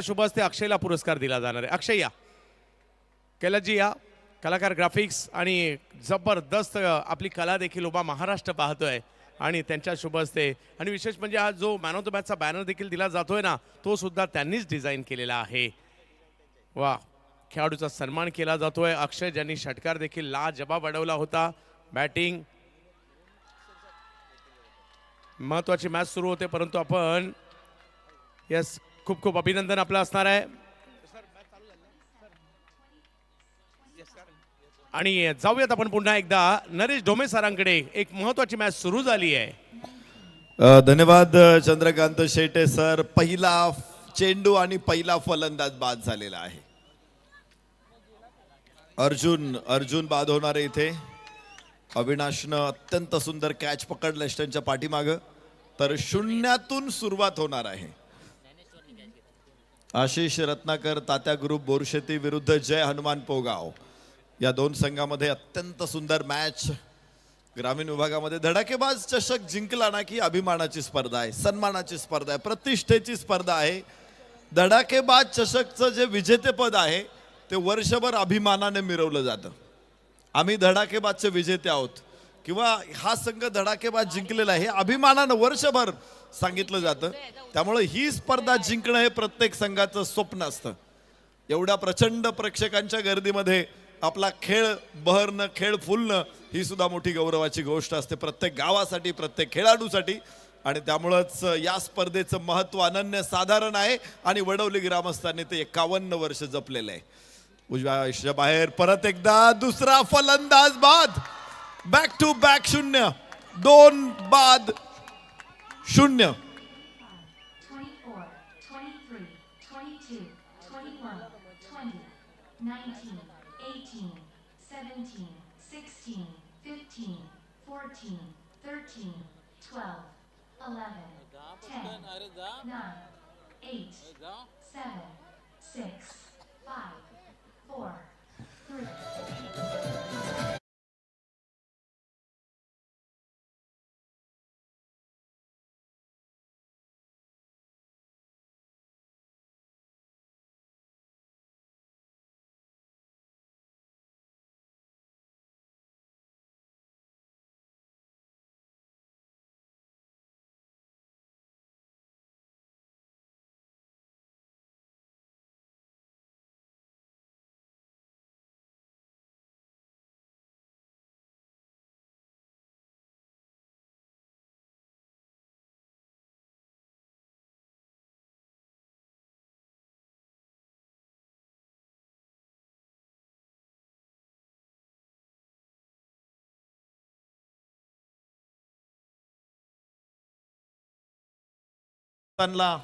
शुभ हस्ते अक्षयला पुरस्कार दिला जाणार आहे. अक्षय या, कैलासजी या. कलाकार ग्राफिक्स आणि जबरदस्त आपली कला देखील उभा महाराष्ट्र पाहतोय आणि त्यांच्या शुभ हस्ते. आणि विशेष म्हणजे हा जो मॅन ऑफ द मॅचचा बॅनर देखील दिला जातोय ना, तो सुद्धा त्यांनीच डिझाईन केलेला आहे. वा, खेळाडूचा सन्मान केला जातोय. अक्षय ज्यांनी षटकार देखील लाजवाब अडवला होता. बॅटिंग महत्वाची मॅच सुरू होते, परंतु आपण यस खूप खूप अभिनंदन आपलं असणार आहे. आणि जाऊयात आपण पुन्हा एकदा नरेश ढोमे सरांकडे. एक महत्वाची मॅच सुरू झाली आहे. धन्यवाद चंद्रकांत शेटे सर. पहिला चेंडू आणि पहिला फलंदाज बाद झालेला आहे. अर्जुन बाद होणार आहे इथे. अविनाशनं अत्यंत सुंदर कॅच पकडलं स्टंपच्या पाठीमागं. तर शून्यातून सुरुवात होणार आहे. आशिष रत्नाकर तात्या ग्रुप बोरशेती विरुद्ध जय हनुमान पोगाव या दोन संघामध्ये अत्यंत सुंदर मॅच. ग्रामीण विभागामध्ये धडाकेबाज चषक जिंकला ना की अभिमानाची स्पर्धा आहे, सन्मानाची स्पर्धा आहे, प्रतिष्ठेची स्पर्धा आहे. धडाकेबाज चषकचं जे विजेतेपद आहे ते वर्षभर अभिमानाने मिरवलं जातं. आम्ही धडाकेबाजचे विजेते आहोत किंवा हा संघ धडाकेबाज जिंकलेला आहे हे अभिमानानं वर्षभर सांगितलं जातं. त्यामुळे ही स्पर्धा जिंकणं हे प्रत्येक संघाचं स्वप्न असतं. एवढ्या प्रचंड प्रेक्षकांच्या गर्दीमध्ये आपला खेळ बहरणं, खेळ फुलणं ही सुद्धा मोठी गौरवाची गोष्ट असते प्रत्येक गावासाठी, प्रत्येक खेळाडूसाठी. आणि त्यामुळंच या स्पर्धेचं महत्त्व अनन्य साधारण आहे. आणि वडवली ग्रामस्थांनी ते 51 वर्ष जपलेलं आहे. उजव्या आयुष्या बाहेर परत एकदा दुसरा फलंदाज बाद. बॅक टू बॅक शून्य, दोन बाद शून्य. 24, 23, 22, 21, 20, 19, 18, 17, 16, 15, 14, 13, 12, 11, 10, 9, 8, 7, 6, 5, 4, 3. त्यांना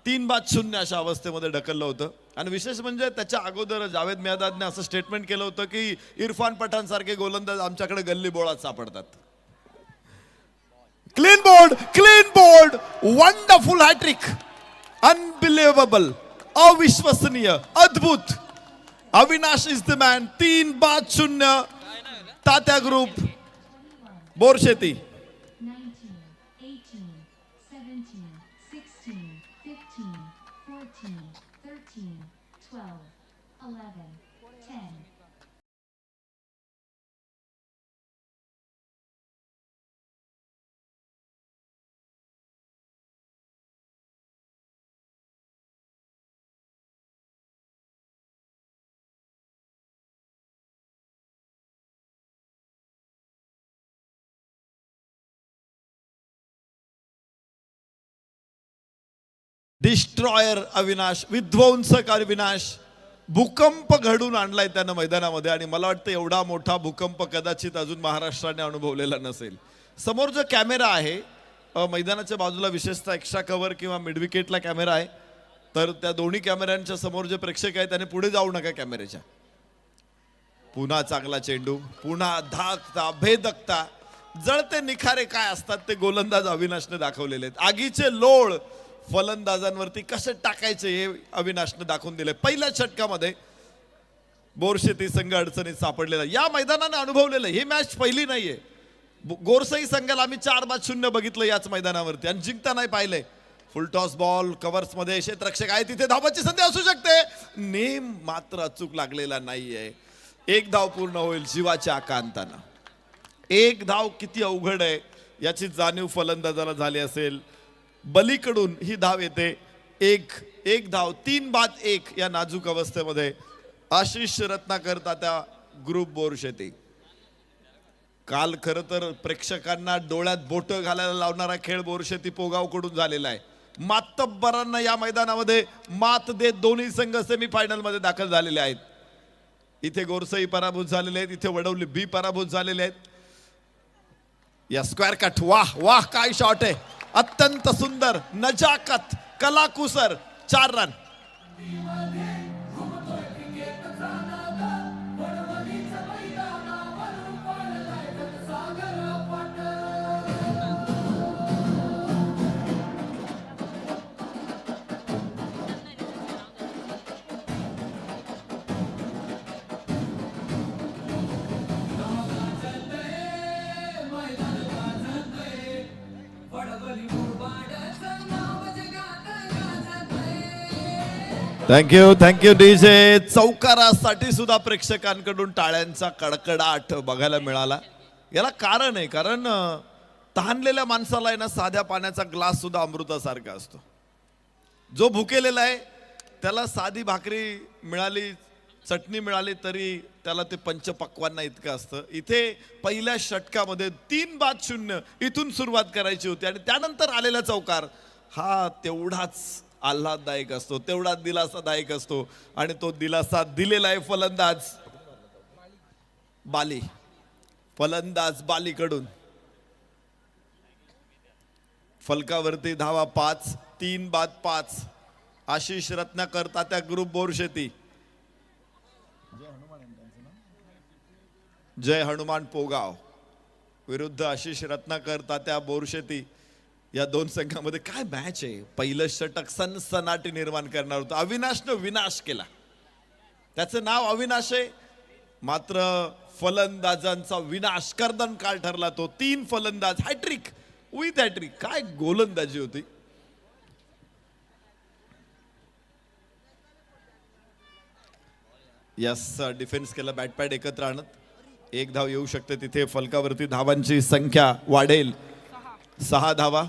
3 बाद शून्य अशा अवस्थेमध्ये ढकललं होतं. आणि विशेष म्हणजे त्याच्या अगोदर जावेद मियादादने असं स्टेटमेंट केलं होतं की इरफान पठाण सारखे गोलंदाज आमच्याकडे गल्ली बोळात सापडतात. Clean bowled, wonderful hat trick, unbelievable, अविश्वसनीय, अद्भुत. Avinash is the man. 3 बाद शून्य तात्या ग्रुप बोरशेती. 19, 18, 17, 16, 15, 14, 13, 12, 11, 10. डिस्ट्रॉयर अविनाश, विध्वंसकार अविनाश. भूकंप घडून आणलाय त्यानं मैदानामध्ये. आणि मला वाटतं एवढा मोठा भूकंप कदाचित अजून महाराष्ट्राने अनुभवलेला नसेल. समोर जो कॅमेरा आहे मैदानाच्या बाजूला, विशेषतः एक्स्ट्रा कव्हर किंवा मिडविकेटला कॅमेरा आहे, तर त्या दोन्ही कॅमेऱ्यांच्या समोर जे प्रेक्षक आहेत त्याने पुढे जाऊ नका कॅमेऱ्याच्या. पुन्हा चांगला चेंडू, पुन्हा धाकता, भेदकता, जळते निखारे काय असतात ते गोलंदाज अविनाशने दाखवलेले आहेत. आगीचे लोळ फलंदाजांवरती कसे टाकायचे हे अविनाशने दाखवून दिले. पहिल्या षटकामध्ये बोरशेती संघ अडचणीत सापडलेला या मैदानाने अनुभवलेलं. ही मॅच पहिली नाहीये. गोरसई संघाला आम्ही 4-0 बघितलं याच मैदानावरती आणि जिंकता नाही पाहिलंय. फुल टॉस बॉल कव्हर्स मध्ये क्षेत्ररक्षक आहे तिथे धावाची संधी असू शकते. नेम मात्र अचूक लागलेला नाहीये. एक धाव पूर्ण होईल जीवाच्या आकांतानं. एक धाव किती अवघड आहे याची जाणीव फलंदाजाला झाली असेल. बलीकडून ही धाव येते. एक धाव 3-1 या नाजूक अवस्थेमध्ये आशिष रत्नाकर तात्या ग्रुप बोरशेती. काल खरं तर प्रेक्षकांना डोळ्यात बोट घालायला लावणारा खेळ बोरशेती पोगावकडून झालेला आहे. मातब्बरांना या मैदानामध्ये मात देत दोन्ही संघ सेमीफायनल मध्ये दाखल झालेले आहेत. इथे गोरसई पराभूत झालेले आहेत, इथे वडवली बी पराभूत झालेले आहेत. या स्क्वेअर कट वाह वाह काय शॉट आहे. अत्यंत सुंदर नजाकत कलाकुसर 4 रन. Thank you DJ. चौकारासाठी सुद्धा प्रेक्षकांकडून टाळ्यांचा कडकडाट बघायला मिळाला. याला कारण आहे, कारण तहानलेल्या माणसाला आहे ना साध्या पाण्याचा ग्लास सुद्धा अमृतासारखा असतो. जो भुकेलेला आहे त्याला साधी भाकरी मिळाली चटणी मिळाली तरी त्याला ते पंचपक्वांना इतकं असतं. इथे पहिल्या षटकामध्ये 3-0 इथून सुरुवात करायची होती आणि त्यानंतर आलेला चौकार हा तेवढाच आल्हाददायक असतो, तेवढाच दिलासादायक असतो. आणि तो दिलासा दिलेला आहे फलंदाज बाली. फलंदाज बालीकडून फलकावरती धावा 5. 3-5 आशिष रत्नाकर तात्या ग्रुप बोरशेती. जय हनुमान पोगाव विरुद्ध आशिष रत्नाकर तात्या बोरशेती. या दोन संघामध्ये काय मॅच आहे. पहिलं षटक सनसनाटी निर्माण करणार होतं. अविनाशनं विनाश केला. त्याचं नाव अविनाश आहे, मात्र फलंदाजांचा विनाश कर्दन काळ ठरला तो. 3 फलंदाज हॅट्रिक विथ हॅट्रिक. काय गोलंदाजी होती. यस डिफेन्स केला बॅटपॅड एकत्र आणत. 1 धाव येऊ शकते तिथे. फलकावरती धावांची संख्या वाढेल. 6 धावा.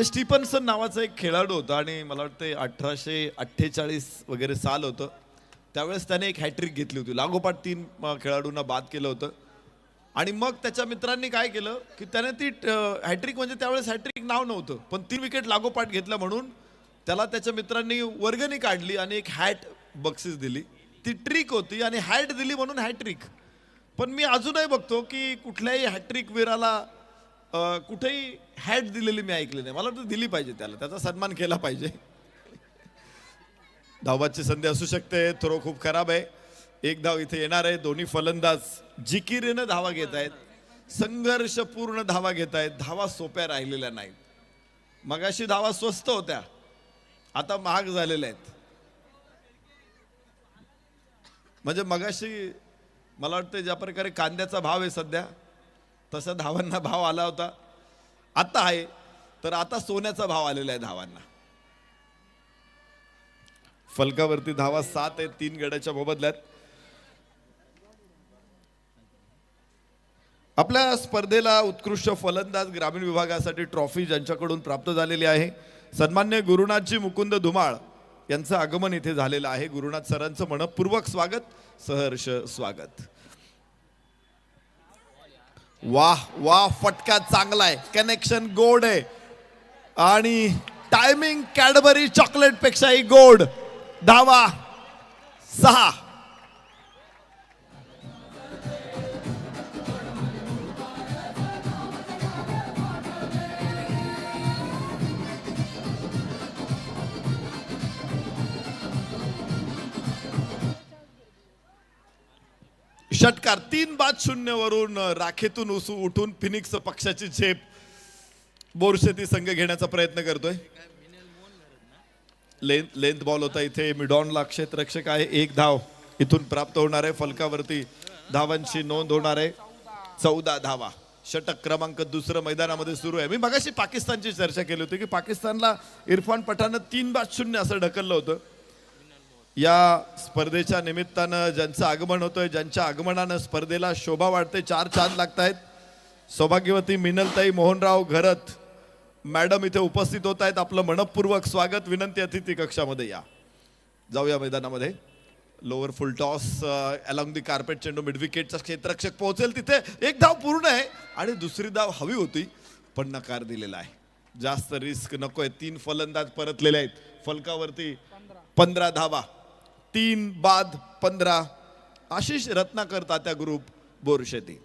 स्टीफनसन नावाचा एक खेळाडू होता आणि मला वाटतं 1848 वगैरे साल होतं. त्यावेळेस त्याने एक हॅट्रिक घेतली होती. लागोपाठ 3 खेळाडूंना बाद केलं होतं. आणि मग त्याच्या मित्रांनी काय केलं की त्याने ती हॅट्रिक म्हणजे त्यावेळेस हॅट्रिक नाव नव्हतं पण 3 विकेट लागोपाठ घेतल्या म्हणून त्याला त्याच्या मित्रांनी वर्गणी काढली आणि एक हॅट बक्षीस दिली. ती ट्रिक होती आणि हॅट दिली म्हणून हॅट्रिक. पण मी अजूनही बघतो की कुठल्याही हॅट्रिक वीराला कुठेही हॅट दिलेली मी ऐकली नाही. मला वाटतं दिली पाहिजे, त्याला त्याचा सन्मान केला पाहिजे. धावाची संधी असू शकते. थ्रो खूप खराब आहे. 1 धाव इथे येणार आहे. दोन्ही फलंदाज जिकिरीनं धावा घेत आहेत. संघर्षपूर्ण धावा घेत आहेत. धावा सोप्या राहिलेल्या नाहीत. मगाशी धावा स्वस्त होत्या, आता महाग झालेल्या आहेत. म्हणजे मगाशी मला वाटतं ज्या प्रकारे कांद्याचा भाव आहे सध्या तसा धावांना भाव आला होता. आता आहे तर आता सोन्याचा भाव आलेला आहे धावांना. फलकावरती धावा 7 आहेत 3 गड्याच्या मोबदल्यात. आपल्या स्पर्धेला उत्कृष्ट फलंदाज ग्रामीण विभागासाठी ट्रॉफी ज्यांच्याकडून प्राप्त झालेली आहे सन्मान्य गुरुनाथजी मुकुंद धुमाळ यांचं आगमन इथे झालेलं आहे. गुरुनाथ सरांचं मनपूर्वक स्वागत, सहर्ष स्वागत. वाह वाह फटका चांगला आहे. कनेक्शन गोड आहे आणि टायमिंग कॅडबरी चॉकलेट पेक्षाही गोड. धावा 6. षटकार 3-0 वरून राखेतून उठून फिनिक्स पक्षाची झेप बोरशेती संघ घेण्याचा प्रयत्न करतोय. लेंथ बॉल होता इथे. मिडॉनला क्षेत्ररक्षक आहे. 1 धाव इथून प्राप्त होणार आहे. फलकावरती धावांची नोंद होणार आहे. 14 धावा. षटक क्रमांक 2 मैदानामध्ये सुरू आहे. मी मगाशी पाकिस्तानची चर्चा केली होती की पाकिस्तानला इरफान पठाणनं 3-0 असं ढकललं होतं. या स्पर्धेच्या निमित्तानं ज्यांचं आगमन होतंय, ज्यांच्या आगमनानं स्पर्धेला शोभा वाढते, 4 चांद लागतायत. सौभाग्यवती मिनलताई मोहनराव घरत मॅडम इथे उपस्थित होत आहेत. आपलं मनपूर्वक स्वागत. विनंती, अतिथी कक्षामध्ये या. जाऊया मैदानामध्ये. Lower full toss along the carpet चेंडू मिड विकेटचा क्षेत्ररक्षक पोहोचेल तिथे. एक धाव पूर्ण आहे आणि दुसरी धाव हवी होती पण नकार दिलेला आहे. जास्त रिस्क नकोय. 3 फलंदाज परतलेले आहेत फलकावरती. 15 धावा, 3 बाद 15. आशिष रत्नाकर, तात्या ग्रुप, बोरशेती.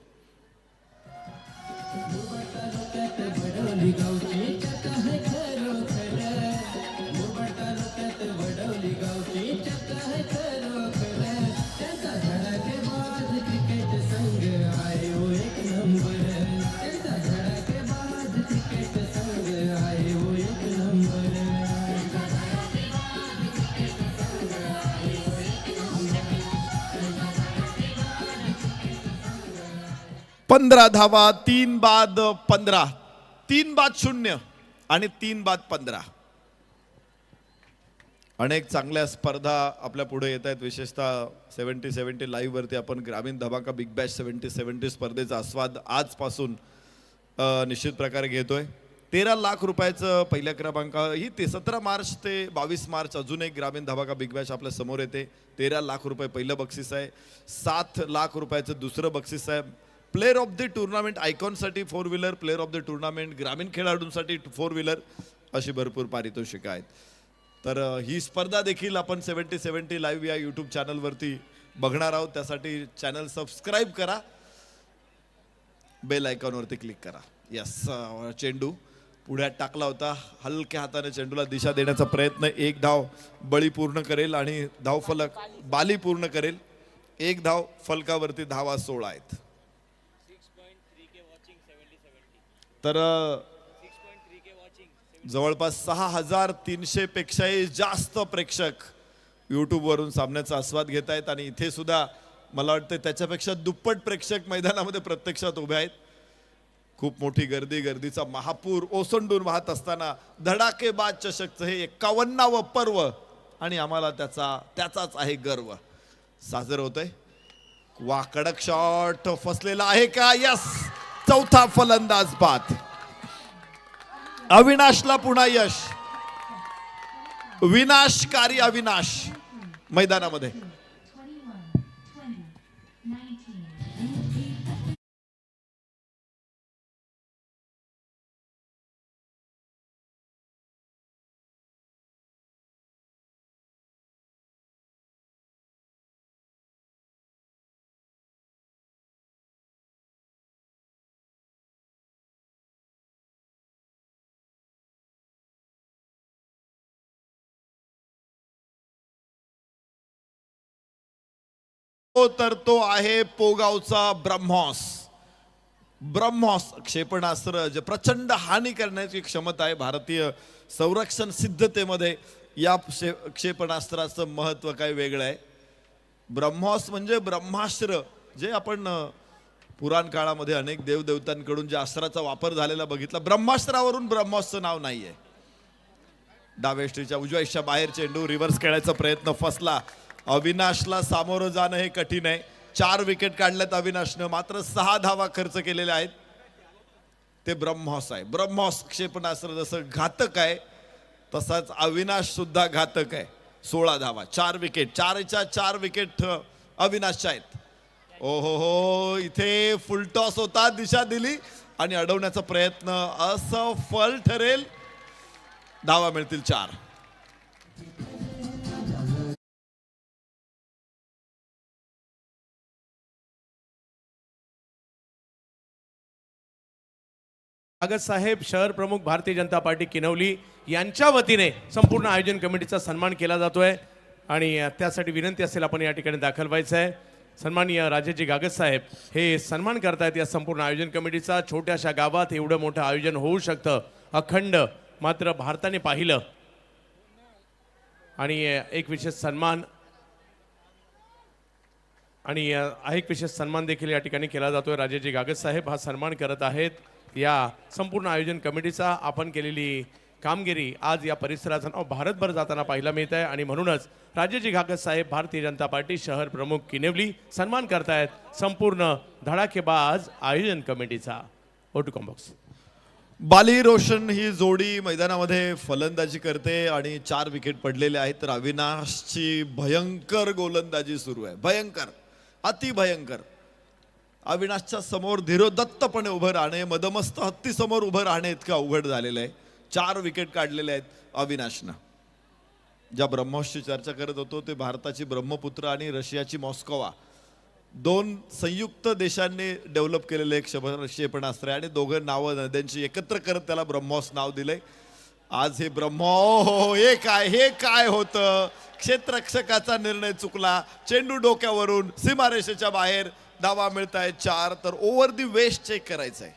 पंधरा धावा, 3 बाद 15, 3 बाद 0 आणि 3 बाद 15. अनेक चांगल्या स्पर्धा आपल्या पुढे येत आहेत. विशेषतः 70-70 लाईव्ह वरती आपण ग्रामीण धमाका बिग बॅश 70-70 स्पर्धेचा आस्वाद आजपासून निश्चित प्रकारे घेतोय. 13 लाख रुपयाचं पहिल्या क्रमांक ही 17 मार्च ते 22 मार्च अजून एक ग्रामीण धमाका बिग बॅश आपल्या समोर येते. 13 लाख रुपये पहिलं बक्षीस आहे. 7 लाख रुपयाचं दुसरं बक्षीस आहे. प्लेअर ऑफ द टुर्नामेंट आयकॉनसाठी 4 wheeler, player of the tournament ग्रामीण खेळाडूंसाठी 4 व्हीलर, अशी भरपूर पारितोषिकं आहेत. तर ही स्पर्धा देखील आपण 70-70 लाईव्ह या यूट्यूब चॅनलवरती बघणार आहोत. त्यासाठी चॅनल सबस्क्राईब करा, बेल आयकॉनवरती क्लिक करा. यस, चेंडू पुढ्यात टाकला होता. हलक्या हाताने चेंडूला दिशा देण्याचा प्रयत्न. 1 धाव बळी पूर्ण करेल आणि धावफलक बाली पूर्ण करेल. 1 धाव फलकावरती. धावा 16 आहेत. तर जवळपास 6,300 पेक्षाही जास्त प्रेक्षक यूट्यूबवरून सामन्याचा आस्वाद घेत आहेत आणि इथे सुद्धा मला वाटतं त्याच्यापेक्षा दुप्पट प्रेक्षक मैदानामध्ये प्रत्यक्षात उभे आहेत. खूप मोठी गर्दी, गर्दीचा महापूर ओसंडून वाहत असताना धडाकेबाज चषकचं हे 51वं पर्व आणि आम्हाला त्याचाच आहे गर्व. साजरं होतंय. वा, कडक शॉट फसलेला आहे का? यस, चौथा फलंदाज बाद. अविनाशला पुन्हा यश. विनाशकारी अविनाश मैदानामध्ये. 21, 20, 19. तर तो आहे पोगावचा ब्रह्मॉस. ब्रह्मॉस क्षेपणास्त्र जे प्रचंड हानी करण्याची क्षमता आहे. भारतीय संरक्षण सिद्धतेमध्ये या क्षेपणास्त्राचं महत्व काय वेगळं आहे. ब्रह्मॉस म्हणजे ब्रह्मास्त्र, जे आपण पुराण काळामध्ये अनेक देवदेवतांकडून ज्या अस्त्राचा वापर झालेला बघितला. ब्रह्मास्त्रावरून ब्रह्मॉसचं नाव नाहीये. डावेष्टीच्या उजव्याच्या बाहेर चेंडू रिव्हर्स खेळायचा प्रयत्न फसला. अविनाशला सामोरं जाणं हे कठीण आहे. 4 विकेट काढल्यात अविनाशनं, मात्र 6 धावा खर्च केलेल्या आहेत. ते ब्रह्मॉस आहे. ब्रह्मॉस क्षेपणास्त्र जसं घातक आहे तसाच अविनाश सुद्धा घातक आहे. 16 धावा, 4 विकेट. 4 विकेट अविनाशच्या आहेत. ओ हो, इथे फुलटॉस होता, दिशा दिली आणि अडवण्याचा प्रयत्न असफल ठरेल. धावा मिळतील 4. कागज साहेब, शहर प्रमुख भारतीय जनता पार्टी किनवली यांच्या वतीने संपूर्ण आयोजन कमिटीचा सन्मान केला जातोय आणि त्यासाठी विनंती असेल आपण या ठिकाणी दाखल व्हायचं आहे. सन्माननीय राजेजी कागज साहेब हे सन्मान करतायत या संपूर्ण आयोजन कमिटीचा. छोट्याशा गावात एवढं मोठं आयोजन होऊ शकतं अखंड, मात्र भारताने पाहिलं आणि एक विशेष सन्मान आणि एक विशेष सन्मान देखील या ठिकाणी केला जातोय. राजेजी गागत साहेब हा सन्मान करत आहेत या संपूर्ण आयोजन कमिटीचा. आपण केलेली कामगिरी आज या परिसराचं नाव भारतभर जाताना पाहायला मिळत आहे आणि म्हणूनच राजेजी गागत साहेब भारतीय जनता पार्टी शहर प्रमुख किनेवली सन्मान करतायत संपूर्ण धडाकेबाज आयोजन कमिटीचा. ओटू कॉम्बॉक्स. बाली रोशन ही जोडी मैदानामध्ये फलंदाजी करते आणि 4 विकेट पडलेले आहेत. तर अविनाशची भयंकर गोलंदाजी सुरू आहे. भयंकर, अति भयंकर. अविनाशच्या समोर धीरोदत्तपणे उभं राहणे, मदमस्त हत्ती समोर उभं राहणे इतकं अवघड झालेलं आहे. 4 विकेट काढलेले आहेत अविनाशनं. ज्या ब्रह्मोसची चर्चा करत होतो ते भारताची ब्रह्मपुत्र आणि रशियाची मॉस्कोवा 2 संयुक्त देशांनी डेव्हलप केलेले एक क्षेपणास्त्र आहे आणि दोघं नावं नद्यांची एकत्र करत त्याला ब्रह्मोस नाव दिलंय. आज हे हे काय होतं. क्षेत्ररक्षकाचा निर्णय चुकला. चेंडू डोक्यावरून सीमारेषेच्या बाहेर. धावा मिळत आहेत 4. तर ओव्हर दी वेस्ट चेक करायचंय.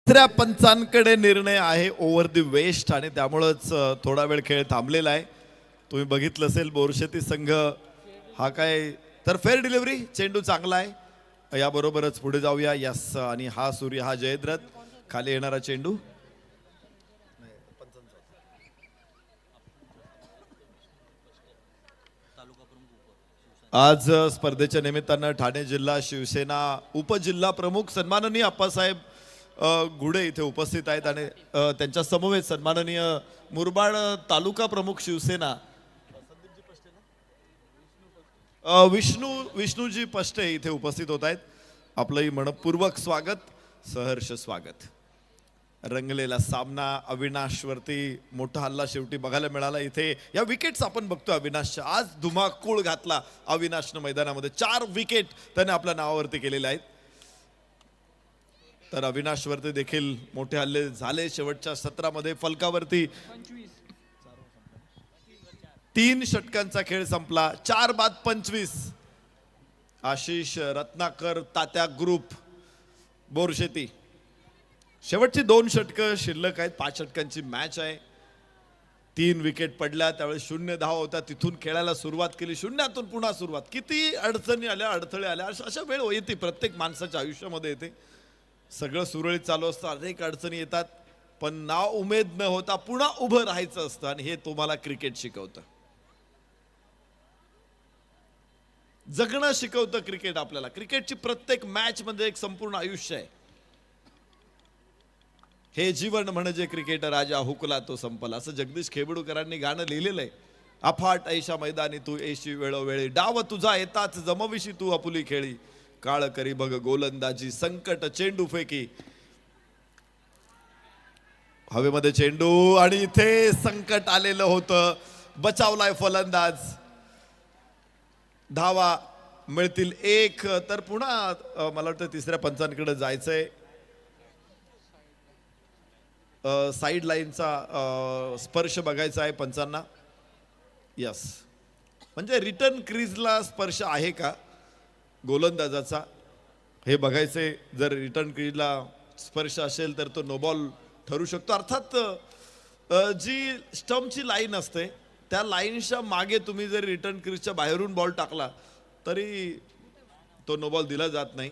तिसऱ्या पंचांकडे निर्णय आहे ओव्हर दी वेस्ट आणि त्यामुळंच थोडा वेळ खेळ थांबलेला आहे. तुम्ही बघितलं असेल बोरशेती संघ हा काय तर फेअर डिलिव्हरी. चेंडू चांगला आहे. याबरोबरच पुढे जाऊया. यस. आणि हा सूर्य हा जयद्रथ. खाली येणारा चेंडू. आज स्पर्धेच्या निमित्तानं ठाणे जिल्हा शिवसेना उपजिल्हा प्रमुख सन्माननीय अप्पासाहेब गुडे इथे उपस्थित आहेत आणि त्यांच्या समवेत सन्माननीय मुरबाड तालुका प्रमुख शिवसेना विष्णूजी पष्टे इथे उपस्थित होत आहेत. आपलंही मनपूर्वक स्वागत, सहर्ष स्वागत. रंगलेला सामना. अविनाशवरती मोठा हल्ला शेवटी बघायला मिळाला. इथे या विकेट्स आपण बघतो अविनाशच्या. आज धुमाकूळ घातला अविनाशनं मैदानामध्ये. 4 विकेट त्याने आपल्या नावावरती केलेले आहेत. तर अविनाशवरती देखील मोठे हल्ले झाले. शेवटच्या सत्रामध्ये फलकावरती 3 षटकांचा खेळ संपला. 4 बाद 25. आशिष रत्नाकर तात्या ग्रुप बोरशेती. शेवटची 2 षटकं शिल्लक आहेत. 5 षटकांची मॅच आहे. 3 विकेट पडल्या त्यावेळेस 0 धावा होता. तिथून खेळायला सुरुवात केली. 0तून पुन्हा सुरुवात. किती अडचणी आल्या, अडथळे आल्या. अशा वेळ येते प्रत्येक माणसाच्या आयुष्यामध्ये येते. सगळं सुरळीत चालू असतं, अनेक अडचणी येतात, पण नाव उमेद न होता पुन्हा उभं राहायचं असतं आणि हे तुम्हाला क्रिकेट शिकवतं. जगणं शिकवतं क्रिकेट आपल्याला. क्रिकेटची प्रत्येक मॅच म्हणजे एक संपूर्ण आयुष्य आहे. हे जीवन म्हणजे क्रिकेट राजा हुकला तो संपला, असं जगदीश खेबडूकरांनी गाणं लिहिलेलं आहे. अफाट ऐशा मैदानी तू येशी वेळोवेळी, डाव तुझा येताच जमविशी तू आपुली खेळी, काळ करी बघ गोलंदाजी संकट चेंडू फेकी. हवेमध्ये चेंडू आणि इथे संकट आलेलं होतं. बचावलाय फलंदाज. धावा मिळतील 1. तर पुन्हा मला वाटतं तिसऱ्या पंचांकडे जायचंय. साईड लाईनचा स्पर्श बघायचा आहे पंचांना. यस, म्हणजे रिटर्न क्रीजला स्पर्श आहे का गोलंदाजाचा हे बघायचे. जर रिटर्न क्रीजला स्पर्श असेल तर तो नो बॉल ठरू शकतो. अर्थात जी स्टंपची लाईन असते त्या लाईनच्या मागे तुम्ही जर रिटर्न क्रीजच्या बाहेरून बॉल टाकला तरी तो नो बॉल दिला जात नाही.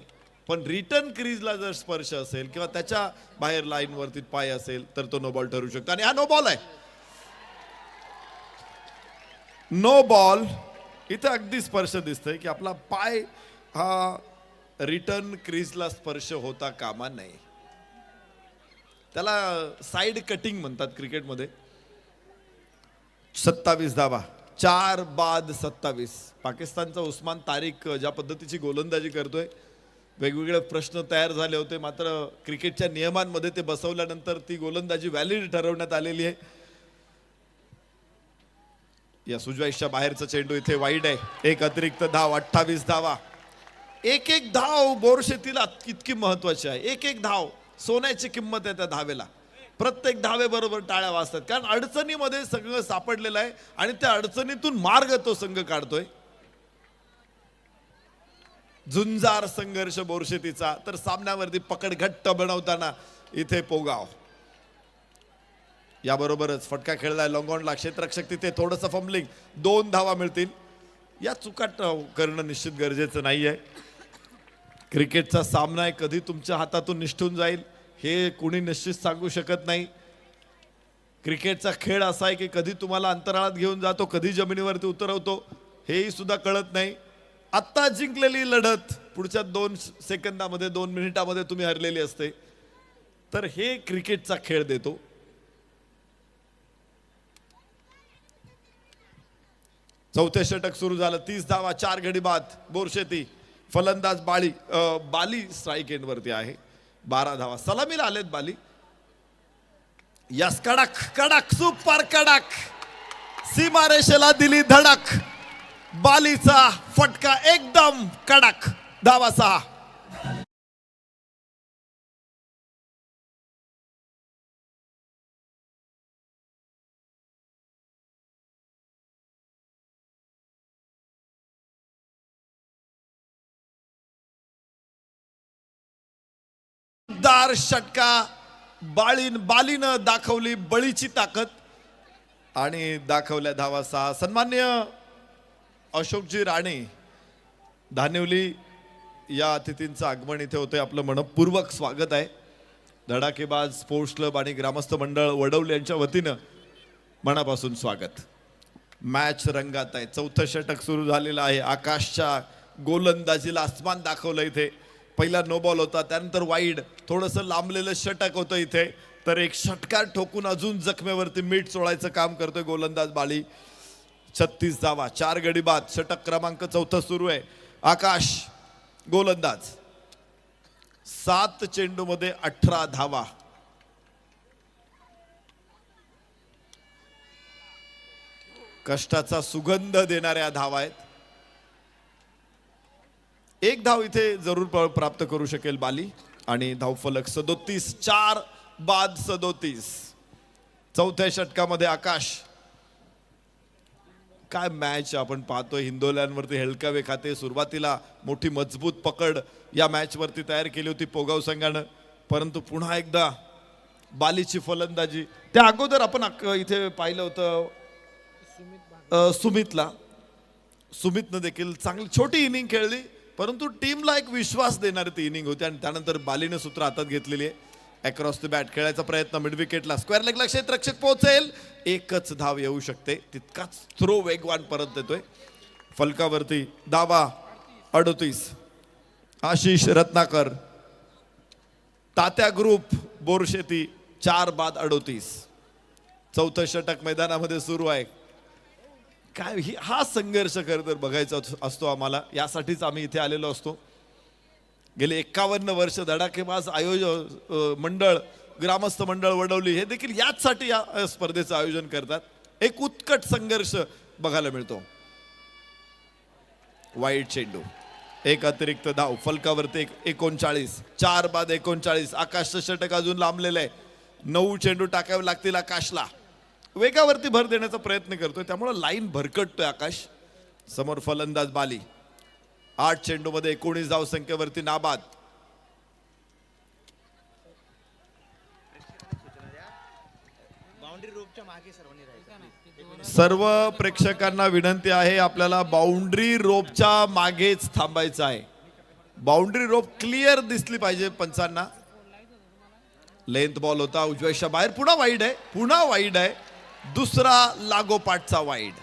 पण रिटर्न क्रीजला जर स्पर्श असेल किंवा त्याच्या बाहेर लाईन वरती पाय असेल तर तो नो बॉल ठरू शकतो. आणि हा नो बॉल आहे. No ball. इथं अगदी स्पर्श दिसतोय की आपला पाय हा रिटर्न क्रीजला स्पर्श होता कामा नये. त्याला साइड कटिंग म्हणतात क्रिकेटमध्ये. 27 धावा, 4 बाद 27. पाकिस्तानचा उस्मान तारिक ज्या पद्धतीची गोलंदाजी करतोय वेगवेगळे प्रश्न तयार झाले होते, मात्र क्रिकेटच्या नियमांमध्ये ते बसवल्यानंतर ती गोलंदाजी व्हॅलिड ठरवण्यात आलेली आहे. या सुजवाईच्या बाहेरचा चेंडू इथे वाईड आहे. एक अतिरिक्त धाव, 28 धावा. एक एक धाव बोरशेतीला इतकी महत्वाची आहे. एक एक धाव सोन्याची किंमत आहे त्या धावेला. प्रत्येक धावेबरोबर टाळ्या वाजतात, कारण अडचणीमध्ये संघ सापडलेला आहे आणि त्या अडचणीतून मार्ग तो संघ काढतोय. झुंजार संघर्ष बोरशेतीचा, तर सामन्यावरती पकड घट्ट बनवताना इथे पोगाव. याबरोबरच फटका खेळलाय लॉंगॉनला, क्षेत्ररक्षक तिथे थोडंसं फंबलिंग, 2 धावा मिळतील. या चुका करणं निश्चित गरजेचं नाहीये. क्रिकेटचा सामना आहे, कधी तुमच्या हातातून निष्ठून जाईल हे कुणी निश्चित सांगू शकत नाही. क्रिकेटचा खेळ असा आहे की कधी तुम्हाला अंतराळात घेऊन जातो, कधी जमिनीवरती उतरवतो हेही सुद्धा कळत नाही. आत्ता जिंकलेली लढत पुढच्या 2 सेकंदामध्ये 2 मिनिटामध्ये तुम्ही हरलेली असते. तर हे क्रिकेटचा खेळ देतो. चौथे षटक सुरू झालं. 30 धावा, 4 गडी बाद. बोरशेती फलंदाज बाली स्ट्राईक एंड वरती आहे. 12 धावा. सलामीला आलेत बाली. यस, कडक कडक, सुपर कडक, सीमारेषेला दिली धडक. बालीचा फटका एकदम कडक. धावा 6. दार षटका. बालीनं दाखवली बळीची ताकद आणि दाखवल्या धावा 6. सन्मान्य अशोकजी राणे धानिवली या अतिथींचं आगमन इथे होते. आपलं मनपूर्वक स्वागत आहे. धडाकेबाज स्पोर्ट्स क्लब आणि ग्रामस्थ मंडळ वडवली यांच्या वतीनं मनापासून स्वागत. मॅच रंगात आहे. चौथं षटक सुरू झालेलं आहे. आकाशच्या गोलंदाजीला आसमान दाखवलं इथे. पहिला नो बॉल होता, त्यानंतर वाईड, थोडंसं लांबलेलं षटक होतं इथे. तर एक षटकार ठोकून अजून जखमेवरती मीठ चोळायचं काम करतोय गोलंदाज बाली. 36 धावा, 4 गडी बाद. षटक क्रमांक 4 सुरू आहे. आकाश गोलंदाज. 7 चेंडूमध्ये 18 धावा. कष्टाचा सुगंध देणाऱ्या धावा आहेत. एक धाव इथे जरूर प्राप्त करू शकेल बाली आणि धावफलक 37. 4 बाद 37. चौथ्या षटकामध्ये आकाश. काय मॅच आपण पाहतोय. हिंदोल्यांवरती हेलकावे खाते. सुरुवातीला मोठी मजबूत पकड या मॅच वरती तयार केली होती पोगाव संघानं, परंतु पुन्हा एकदा बालीची फलंदाजी. त्या अगोदर आपण इथे पाहिलं होतं सुमितनं देखील चांगली छोटी इनिंग खेळली, परंतु टीमला एक विश्वास देणारी ती इनिंग होती. आणि त्यानंतर बालीने सूत्र हातात घेतलेली आहे. अक्रॉस द बॅट खेळायचा प्रयत्न, मिड विकेटला स्क्वेअर लेगला क्षेत्ररक्षक पोहोचेल. एकच धाव येऊ शकते, तितकाच थ्रो वेगवान परत देतोय. फलकावरती धावा 38. आशिष रत्नाकर. तात्या ग्रुप बोरशेती 4 बाद 38. चौथं षटक मैदानामध्ये सुरू आहे. काय हा संघर्ष खरं तर बघायचा असतो आम्हाला, यासाठीच आम्ही इथे आलेलो असतो. गेले 51 वर्ष धडाकेबाज मंडळ, ग्रामस्थ मंडळ वडवली हे देखील याचसाठी या स्पर्धेचं आयोजन करतात. एक उत्कट संघर्ष बघायला मिळतो. वाईड चेंडू, एक अतिरिक्त धाव. फलकावरती 39. 4 बाद 39. आकाशचं षटक अजून लांबलेलं आहे. 9 चेंडू टाकावे लागतील आकाशला. वेगावरती भर देण्याचा प्रयत्न करतोय, त्यामुळे लाईन भरकटतोय आकाश. समोर फलंदाज बाली. 8 चेंडूमध्ये 19 धाव संख्येवरती नाबाद. सर्व प्रेक्षकांना विनंती आहे, आपल्याला बाउंड्री रोपच्या मागेच थांबायचं आहे. बाउंड्री रोप क्लिअर दिसली पाहिजे पंचांना. लेंथ बॉल होता उजव्याच्या बाहेर. पुन्हा वाईड आहे. दुसरा लागोपाठचा वाईड.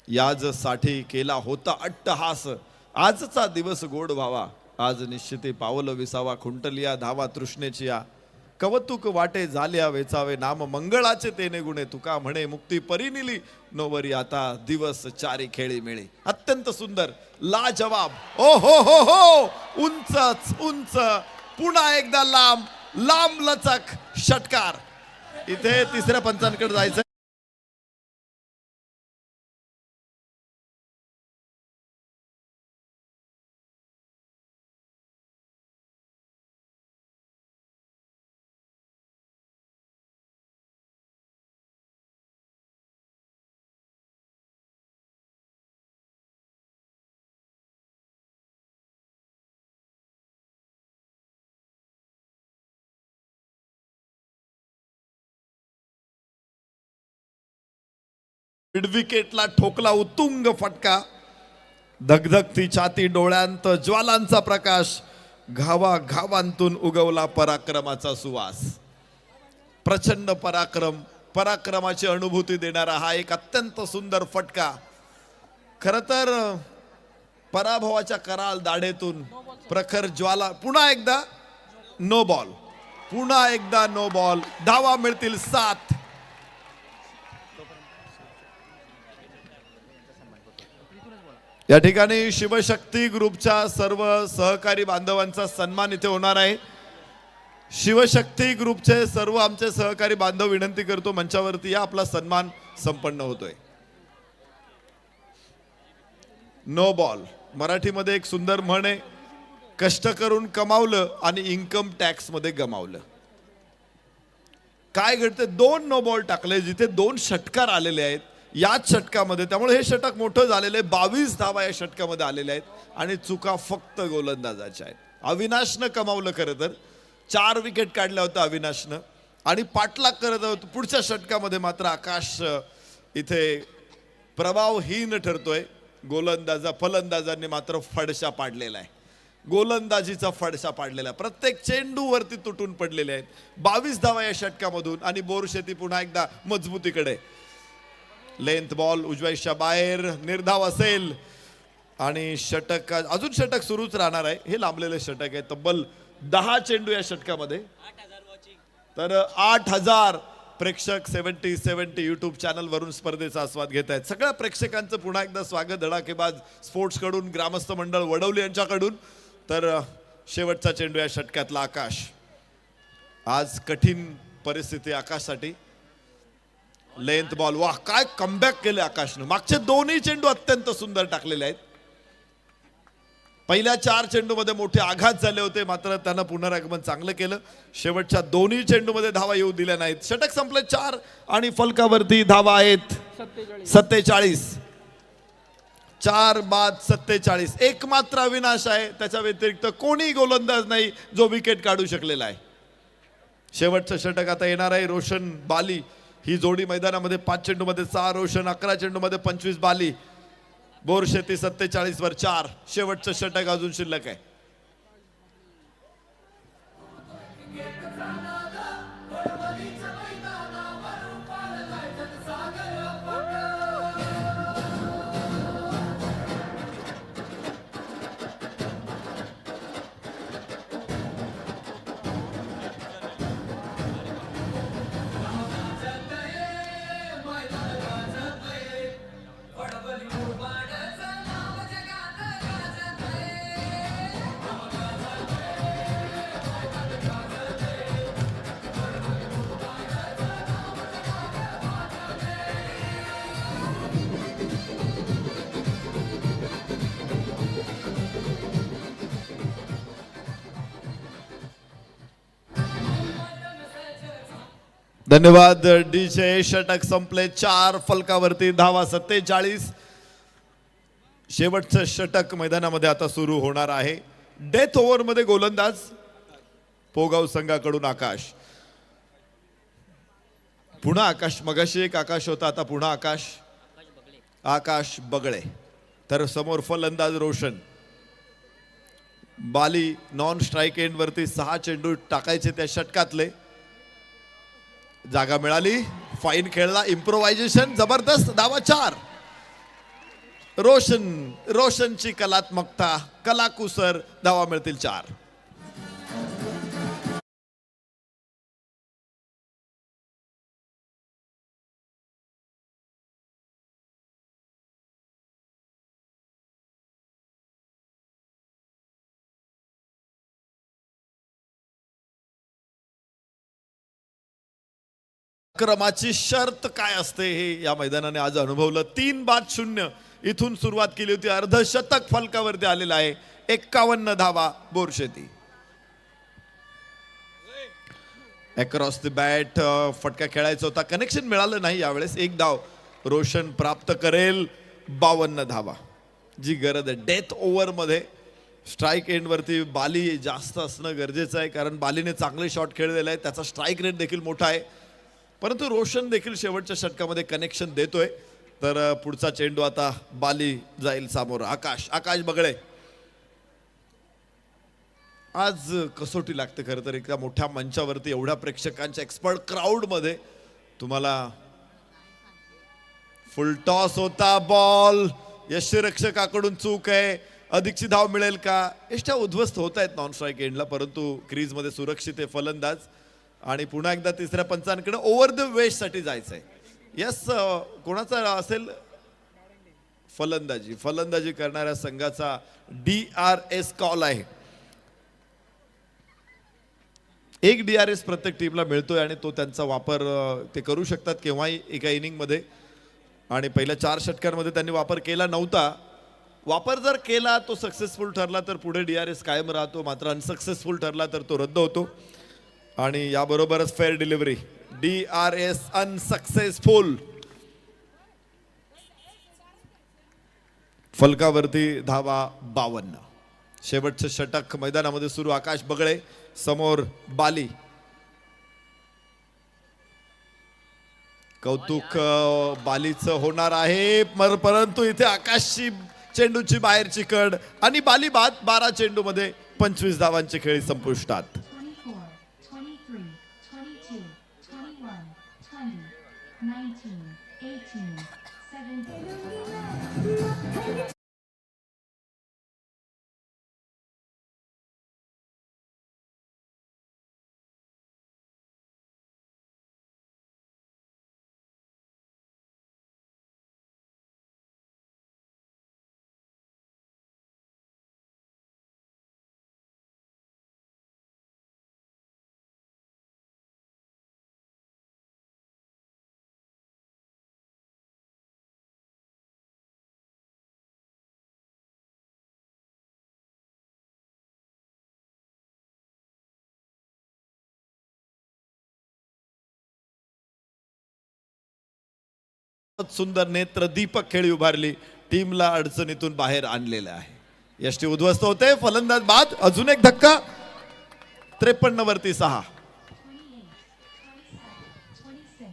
याजसाठी केला होता अट्टहास. आजचा दिवस गोड व्हावा, आज निश्चिती पावलं विसावा. खुंटलिया धावा तृष्णेची या. कवतुक वाटे झाल्या वेचावे नाम मंगळाचे तेने गुणे तुका म्हणे मुक्ती परिनिली नोवरी आता दिवस चारी खेळी मिळे. अत्यंत सुंदर लाजवाब. ओ हो हो हो, उंचच उंच, पुन्हा एकदा लांब लांब लचक षटकार. इथे तिसऱ्या पंचांकडे जायचं. मिड विकेटला ठोकला उत्तुंग फटका. धगधगती छाती, डोळ्यांत ज्वालांचा प्रकाश, घावा घावांतून उगवला पराक्रमाचा सुवास. प्रचंड पराक्रम, पराक्रमाची अनुभूती देणारा हा एक अत्यंत सुंदर फटका. खर तर पराभवाच्या कराल दाढेतून प्रखर ज्वाला. पुन्हा एकदा नो बॉल, पुन्हा एकदा नो बॉल. धावा मिळतील 7. या ठिकाणी शिवशक्ती ग्रुपच्या सर्व सहकारी बांधवांचा सन्मान इथे होणार आहे. शिवशक्ती ग्रुपचे सर्व आमचे सहकारी बांधव विनंती करतो मंचावरती या, आपला सन्मान संपन्न होतोय. No ball. मराठीमध्ये एक सुंदर म्हण आहे, कष्ट करून कमावलं आणि इन्कम टॅक्स मध्ये गमावलं. काय घडते, 2 नो बॉल टाकले जिथे 2 षटकार आलेले आहेत याच षटकामध्ये. त्यामुळे हे षटक मोठं झालेलं आहे. 22 धावा या षटकामध्ये आलेल्या आहेत आणि चुका फक्त गोलंदाजाच्या आहेत. अविनाशनं कमावलं खरं तर. 4 विकेट काढल्या होत्या अविनाशनं आणि पाठलाग करत होतं. पुढच्या षटकामध्ये मात्र आकाश इथे प्रभावहीन ठरतोय. फलंदाजांनी मात्र फडशा पाडलेला आहे. गोलंदाजीचा फडशा पाडलेला आहे. प्रत्येक चेंडूवरती तुटून पडलेले आहेत. 22 धावा या षटकामधून आणि बोरशेती पुन्हा एकदा मजबूतीकडे. लेंथ बॉल उजव्याच्या बाहेर, निर्धाव असेल आणि षटक अजून षटक सुरूच राहणार आहे. हे लांबलेले षटक आहे. तब्बल 10 चेंडू या षटकामध्ये. तर 8,000 प्रेक्षक 70 युट्यूब चॅनल वरून स्पर्धेचा आस्वाद घेत आहेत. सगळ्या प्रेक्षकांचं पुन्हा एकदा स्वागत धडाकेबाज स्पोर्ट्स कडून, ग्रामस्थ मंडळ वडवली यांच्याकडून. तर शेवटचा चेंडू या षटकातला आकाश. आज कठीण परिस्थिती आकाशसाठी. Length ball. वाह, काय कमबॅक केले आकाशनं. मागचे 2ही चेंडू अत्यंत सुंदर टाकलेले आहेत. पहिल्या 4 चेंडूमध्ये मोठे आघात झाले होते, मात्र त्यानं पुनरागमन चांगलं केलं. शेवटच्या 2ही चेंडूमध्ये धावा येऊ दिल्या नाहीत. षटक संपले 4 आणि फलकावरती धावा आहेत 47. 4 बाद 47. एक मात्र अविनाश आहे, त्याच्या व्यतिरिक्त कोणी गोलंदाज नाही जो विकेट काढू शकलेला आहे. शेवटचं षटक आता येणार आहे. रोशन बाली ही जोडी मैदानामध्ये. 5 चेंडूमध्ये 6 रोशन, 11 चेंडूमध्ये 25 बाली. बोरशेती 47 वर 4. शेवटचं षटक अजून शिल्लक आहे. धन्यवाद डीजे. षटक संपले 4. फलकावरती धावा 47. शेवटचं षटक मैदानामध्ये आता सुरू होणार आहे. डेथ ओव्हर मध्ये गोलंदाज पोगाव संघाकडून आकाश. पुन्हा आकाश. मगाशी एक आकाश होता, आता पुन्हा आकाश बगळे. तर समोर फलंदाज रोशन. बाली नॉन स्ट्राईक एंड वरती 6 चेंडू टाकायचे त्या षटकातले. जागा मिळाली, फाईन खेळला, इम्प्रोव्हायझेशन जबरदस्त. धावा 4. रोशनची कलात्मकता, कलाकुसर. धावा मिळतील 4. विक्रमाची शर्त काय असते हे या मैदानाने आज अनुभवलं. 3-0 इथून सुरुवात केली होती. अर्धशतक फलकावरती आलेलं आहे. 51 धावा बोरशेती. अक्रॉस द बॅट फटका खेळायचा होता, कनेक्शन मिळालं नाही यावेळेस. एक धाव रोशन प्राप्त करेल. 52 धावा जी गरज आहे डेथ ओव्हर मध्ये. स्ट्राईक एंड वरती बाली जास्त असणं गरजेचं आहे, कारण बालीने चांगले शॉट खेळलेले आहे, त्याचा स्ट्राईक रेट देखील मोठा आहे. परंतु रोशन देखील शेवटच्या षटकामध्ये कनेक्शन देतोय. तर पुढचा चेंडू आता बाली जाईल समोर. आकाश बगळे. आज कसोटी लागते खरं तर एका मोठ्या मंचावरती एवढ्या प्रेक्षकांच्या एक्सपर्ट क्राऊड मध्ये. तुम्हाला फुल टॉस होता, बॉल यष्टीरक्षकाकडून चूक आहे. अधिकची धाव मिळेल का? यष्ट्या उद्ध्वस्त होत आहेत नॉन स्ट्राईक एंडला, परंतु क्रीज मध्ये सुरक्षित आहे फलंदाज. आणि पुन्हा एकदा तिसऱ्या पंचांकडे ओव्हर द वेस्ट साठी जायचंय. यस, कोणाचा असेल फलंदाजी करणाऱ्या संघाचा DRS कॉल आहे. एक DRS प्रत्येक टीमला मिळतोय आणि तो त्यांचा वापर ते करू शकतात केव्हाही एका इनिंग मध्ये. आणि पहिल्या 4 षटकांमध्ये त्यांनी वापर केला नव्हता. वापर जर केला तो सक्सेसफुल ठरला तर पुढे DRS कायम राहतो, मात्र अनसक्सेसफुल ठरला तर तो रद्द होतो. आणि याबरोबरच फेअर डिलिव्हरी. DRS unsuccessful. फलकावरती धावा 52. शेवटचे षटक मैदानामध्ये सुरू. आकाश बगळे समोर बाली. कौतुक बालीचं होणार आहे, परंतु इथे आकाशची चेंडूची बाहेरची कड आणि बाली बाद. 12 चेंडू मध्ये 25 धावांची खेळी संपुष्टात. 24, 23, 22, 21, 20, 19, 18, 17. सुंदर नेत्र दीपक खेळी उभारली. टीमला अडचणीतून बाहेर आणलेलं आहे. यष्टी उद्ध्वस्त होते, फलंदाज बाद. अजून एक धक्का. 53 वरती 6. 28, 27, 26,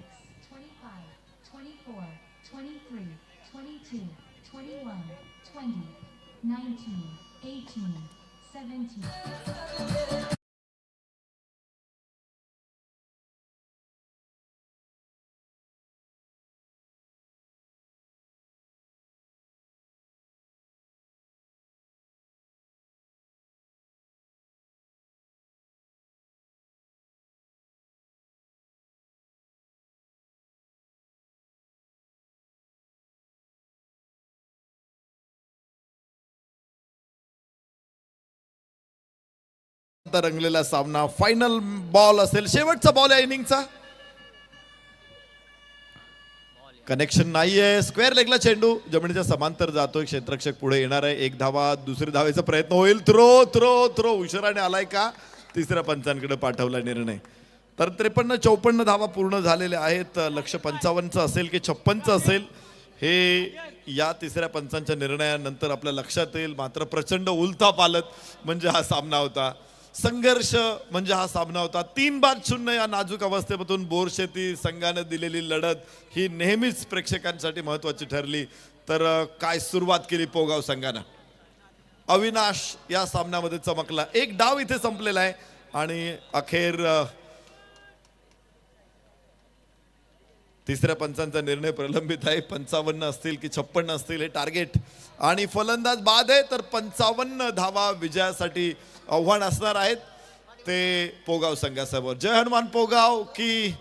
25, 24, 23, 22, 21, 20, 19, 18, 17. रंगलेला सामना. फायनल बॉल असेल, शेवटचा बॉल आहे इनिंगचा. कनेक्शन नाहीये. स्क्वेअर लेगला चेंडू जमिनीच्या समांतर जातोय. क्षेत्ररक्षक पुढे येणार आहे. 1 धावा. दुसरी धावेचा प्रयत्न होईल. थ्रो उशिराने आलाय का? तिसऱ्या पंचांकडे पाठवला निर्णय. तर 53-54 धावा पूर्ण झालेल्या आहेत. लक्ष 55चं असेल की 56चं असेल हे या तिसऱ्या पंचांच्या निर्णयानंतर आपल्या लक्षात येईल. मात्र प्रचंड उलथापालथ म्हणजे हा सामना होता. संघर्ष म्हणजे हा सामना होता. 3-0 या नाजूक अवस्थेमधून बोरशेती संघाने दिलेली लढत ही नेहमीच प्रेक्षकांसाठी महत्वाची ठरली. तर काय सुरुवात केली पोगाव संघानं. अविनाश या सामन्यामध्ये चमकला. एक डाव इथे संपलेला आहे आणि अखेर तिसऱ्या पंचांचा निर्णय प्रलंबित आहे. 55 असतील की 56 असतील हे टार्गेट. आणि फलंदाज बाद आहे, तर 55 धावा विजयासाठी आव्हान असणार आहेत ते पोगाव संघासमोर. जय हनुमान पोगाव की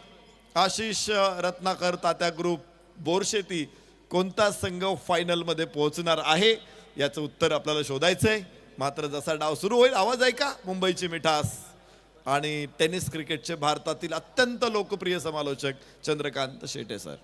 आशिष रत्नाकर तात्या ग्रुप बोरशेती, कोणता संघ फायनल मध्ये पोहोचणार आहे याचं उत्तर आपल्याला शोधायचंय. मात्र जसा डाव सुरू होईल आवाज ऐका. मुंबईची मिठास आणि टेनिस क्रिकेटचे भारतातील अत्यंत लोकप्रिय समालोचक चंद्रकांत शेटे सर.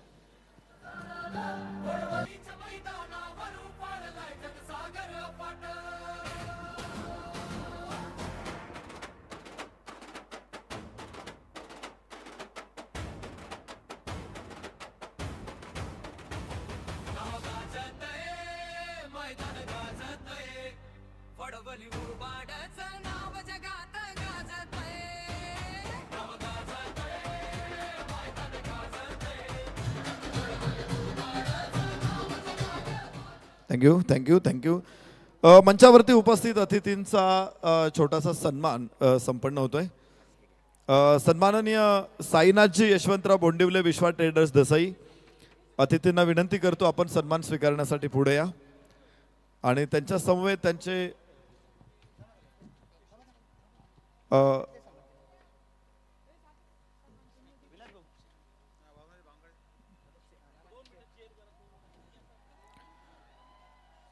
वडवली उरबाडाचं नाव जगात गाजतंय. Thank you thank you thank you. मंचावरती उपस्थित अतिथींचा छोटासा सन्मान संपन्न होतोय. सन्माननीय साईनाथजी यशवंतराव बोंडिवले विश्वा ट्रेडर्स दसई, अतिथींना विनंती करतो आपण सन्मान स्वीकारण्यासाठी पुढे या आणि त्यांच्या समवेत त्यांचे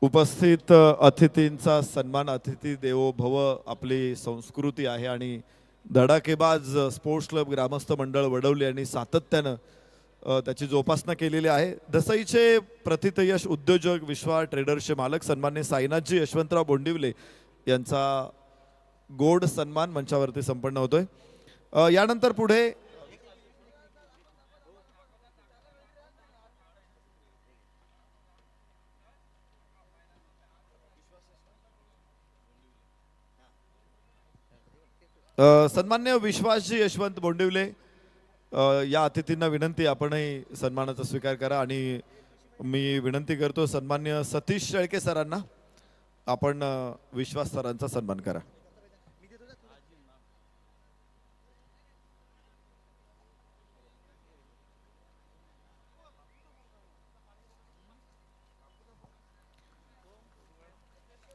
उपस्थित अतिथींचा सन्मान. अतिथी देवो भव आपली संस्कृती आहे आणि धडाकेबाज स्पोर्ट्स क्लब ग्रामस्थ मंडळ वडवली आणि सातत्यानं त्याची जोपासना केलेली आहे. दसईचे प्रथितयश उद्योजक विश्वा ट्रेडर्सचे मालक सन्मान्य साईनाथजी यशवंतराव बोंडिवले यांचा गोड सन्मान मंचावरती संपन्न होतोय. यानंतर पुढे सन्मान्य विश्वासजी यशवंत बोंडिवले या अतिथींना विनंती आपणही सन्मानाचा स्वीकार करा आणि मी विनंती करतो सन्मान्य सतीश शेळके सरांना आपण विश्वास सरांचा सन्मान करा.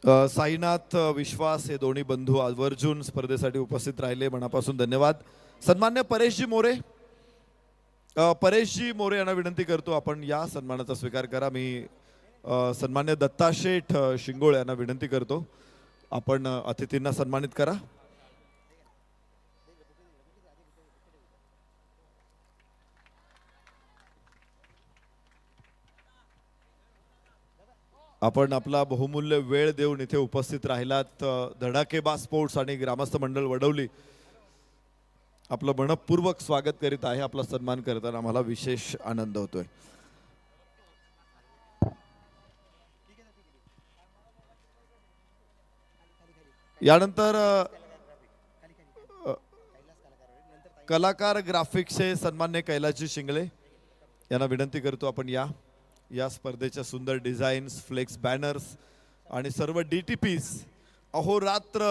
साईनाथ विश्वास हे दोन्ही बंधू आवर्जून स्पर्धेसाठी उपस्थित राहिले, मनापासून धन्यवाद. सन्मान्य परेशजी मोरे, परेशजी मोरे यांना विनंती करतो आपण या सन्मानाचा स्वीकार करा. मी सन्मान्य दत्ताशेठ शिंगोळ यांना विनंती करतो आपण अतिथींना सन्मानित करा. आपण आपला बहुमूल्य वेळ देऊन इथे उपस्थित राहिलात. धडाकेबाज स्पोर्ट्स आणि ग्रामस्थ मंडळ वडवली आपलं मनपूर्वक स्वागत करीत आहे. आपला सन्मान करताना आम्हाला विशेष आनंद होतोय. यानंतर कलाकार ग्राफिक्सचे सन्मान्य कैलासजी शिंगळे यांना विनंती करतो आपण या स्पर्धेच्या सुंदर डिझाईन्स, फ्लेक्स बॅनर्स आणि सर्व DTPs अहोरात्र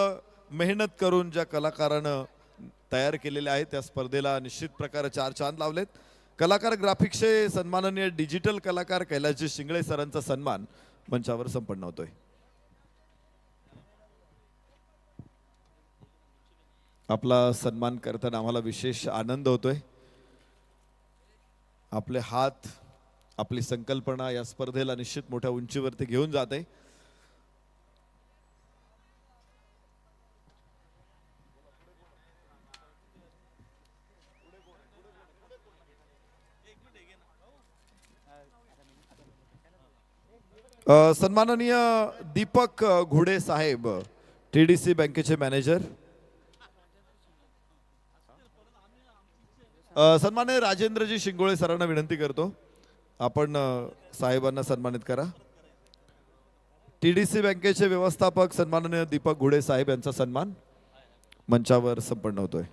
मेहनत करून ज्या कलाकारानं तयार केलेल्या आहेत त्या स्पर्धेला निश्चित प्रकारे चार चांद लावलेत. कलाकार ग्राफिक्सचे सन्माननीय डिजिटल कलाकार कैलासजी शिंगळे सरांचा सन्मान मंचावर संपन्न होतोय. आपला सन्मान करताना आम्हाला विशेष आनंद होतोय. आपले हात, आपली संकल्पना या स्पर्धेला निश्चित मोठ्या उंचीवरती घेऊन जाते. सन्माननीय दीपक घुडे साहेब, TDC बँकेचे मॅनेजर. सन्माननीय राजेंद्रजी शिंगोळे सरांना विनंती करतो आपण साहेबांना सन्मानित करा. TDC बँकेचे व्यवस्थापक सन्माननीय दीपक घुडे साहेब यांचा सन्मान मंचावर संपन्न होतोय.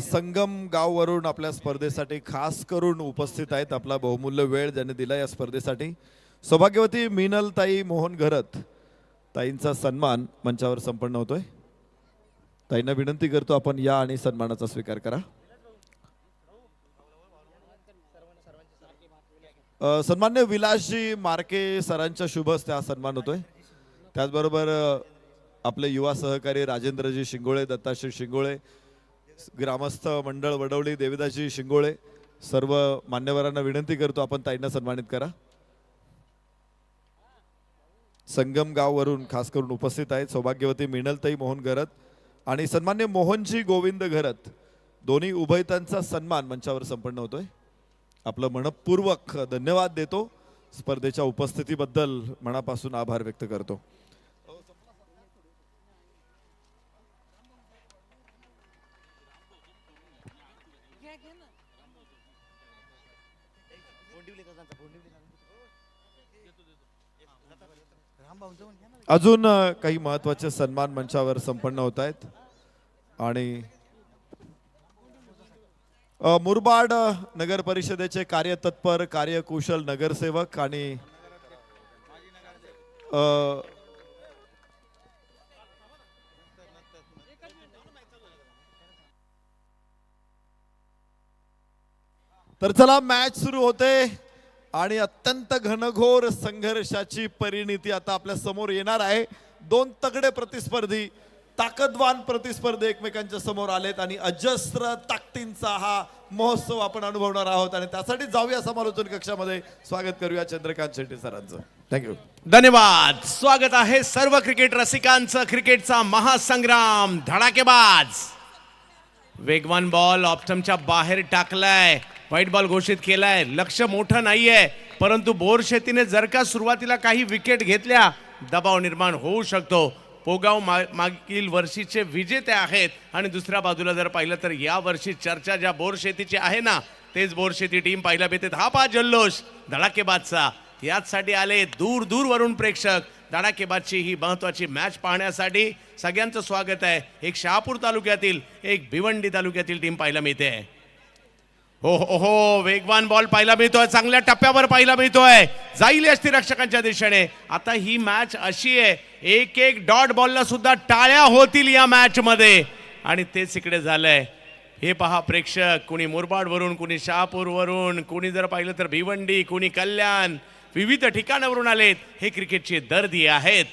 संगम गाववरून आपल्या स्पर्धेसाठी खास करून उपस्थित आहेत. आपला बहुमूल्य वेळ ज्यांनी दिला या स्पर्धेसाठी सौभाग्यवती मीनलताई मोहन घरत ताईंचा सन्मान मंचावर संपन्न होतोय. ताईंना विनंती करतो आपण या आणि सन्मानाचा स्वीकार करा. सन्मान्य विलासजी मार्के सरांच्या शुभ हस्ते हा सन्मान होतोय. त्याचबरोबर आपले युवा सहकारी राजेंद्रजी शिंगोळे, दत्ताश्री शिंगोळे, ग्रामस्थ मंडळ वडवली, देविदासजी शिंगोळे, सर्व मान्यवरांना विनंती करतो आपण ताईंना सन्मानित करा. संगम गाववरून खास करून उपस्थित आहेत सौभाग्यवती मिनलताई मोहन घरत आणि सन्मान्य मोहनजी गोविंद घरत, दोन्ही उभयतांचा सन्मान मंचावर संपन्न होतोय. आपलं मनपूर्वक धन्यवाद देतो. स्पर्धेच्या उपस्थितीबद्दल मनापासून आभार व्यक्त करतो. अजून काही महत्वाचे सन्मान मंचावर संपन्न होत आहेत आणि मुरबाड नगर परिषदेचे कार्यतत्पर कार्यकुशल नगरसेवक आणि तर चला मॅच सुरू होते आणि अत्यंत घनघोर संघर्षाची परिणिती आता आपल्या समोर येणार आहे. दोन तगडे प्रतिस्पर्धी, ताकदवान प्रतिस्पर्धी एकमेकांच्या समोर आलेत आणि अजस्र ताकदींचा हा महोत्सव आपण अनुभवणार आहोत आणि त्यासाठी जाऊया समालोचन कक्षामध्ये. स्वागत करूया चंद्रकांत शेट्टी सरांचं. थँक्यू. धन्यवाद. स्वागत आहे सर्व क्रिकेट रसिकांचं. क्रिकेटचा महासंग्राम, धडाकेबाज. वेगवान बॉल ऑप्टमच्या बाहेर टाकलाय, व्हाईट बॉल घोषित केलाय. लक्ष मोठं नाहीये, परंतु बोरशेतीने जर का सुरुवातीला काही विकेट घेतल्या दबाव निर्माण होऊ शकतो. पोगाव मागील वर्षीचे विजेते आहेत आणि दुसऱ्या बाजूला जर पाहिलं तर या वर्षी चर्चा ज्या बोरशेतीची आहे ना, तेच बोरशेती टीम पाहायला भेटते. हा पा जल्लोष धडाकेबाजचा. याचसाठी आले दूर दूर वरून प्रेक्षक धडाकेबाजची ही महत्वाची मॅच पाहण्यासाठी. सगळ्यांचं स्वागत आहे. एक शहापूर तालुक्यातील, एक भिवंडी तालुक्यातील टीम पाहायला मिळते. हो हो हो, वेगवान बॉल पाहायला मिळतोय, चांगल्या टप्प्यावर पाहायला मिळतोय. जाईल यष्टीरक्षकांच्या दिशेने. आता ही मॅच अशी आहे, एक एक डॉट बॉलला सुद्धा टाळ्या होतील या मॅच मध्ये आणि तेच इकडे झालंय. हे पहा प्रेक्षक, कुणी मुरबाड वरून, कुणी शहापूर वरून, कुणी जर पाहिलं तर भिवंडी, कुणी कल्याण, विविध ठिकाणावरून आलेत. हे क्रिकेटचे दर्दी आहेत.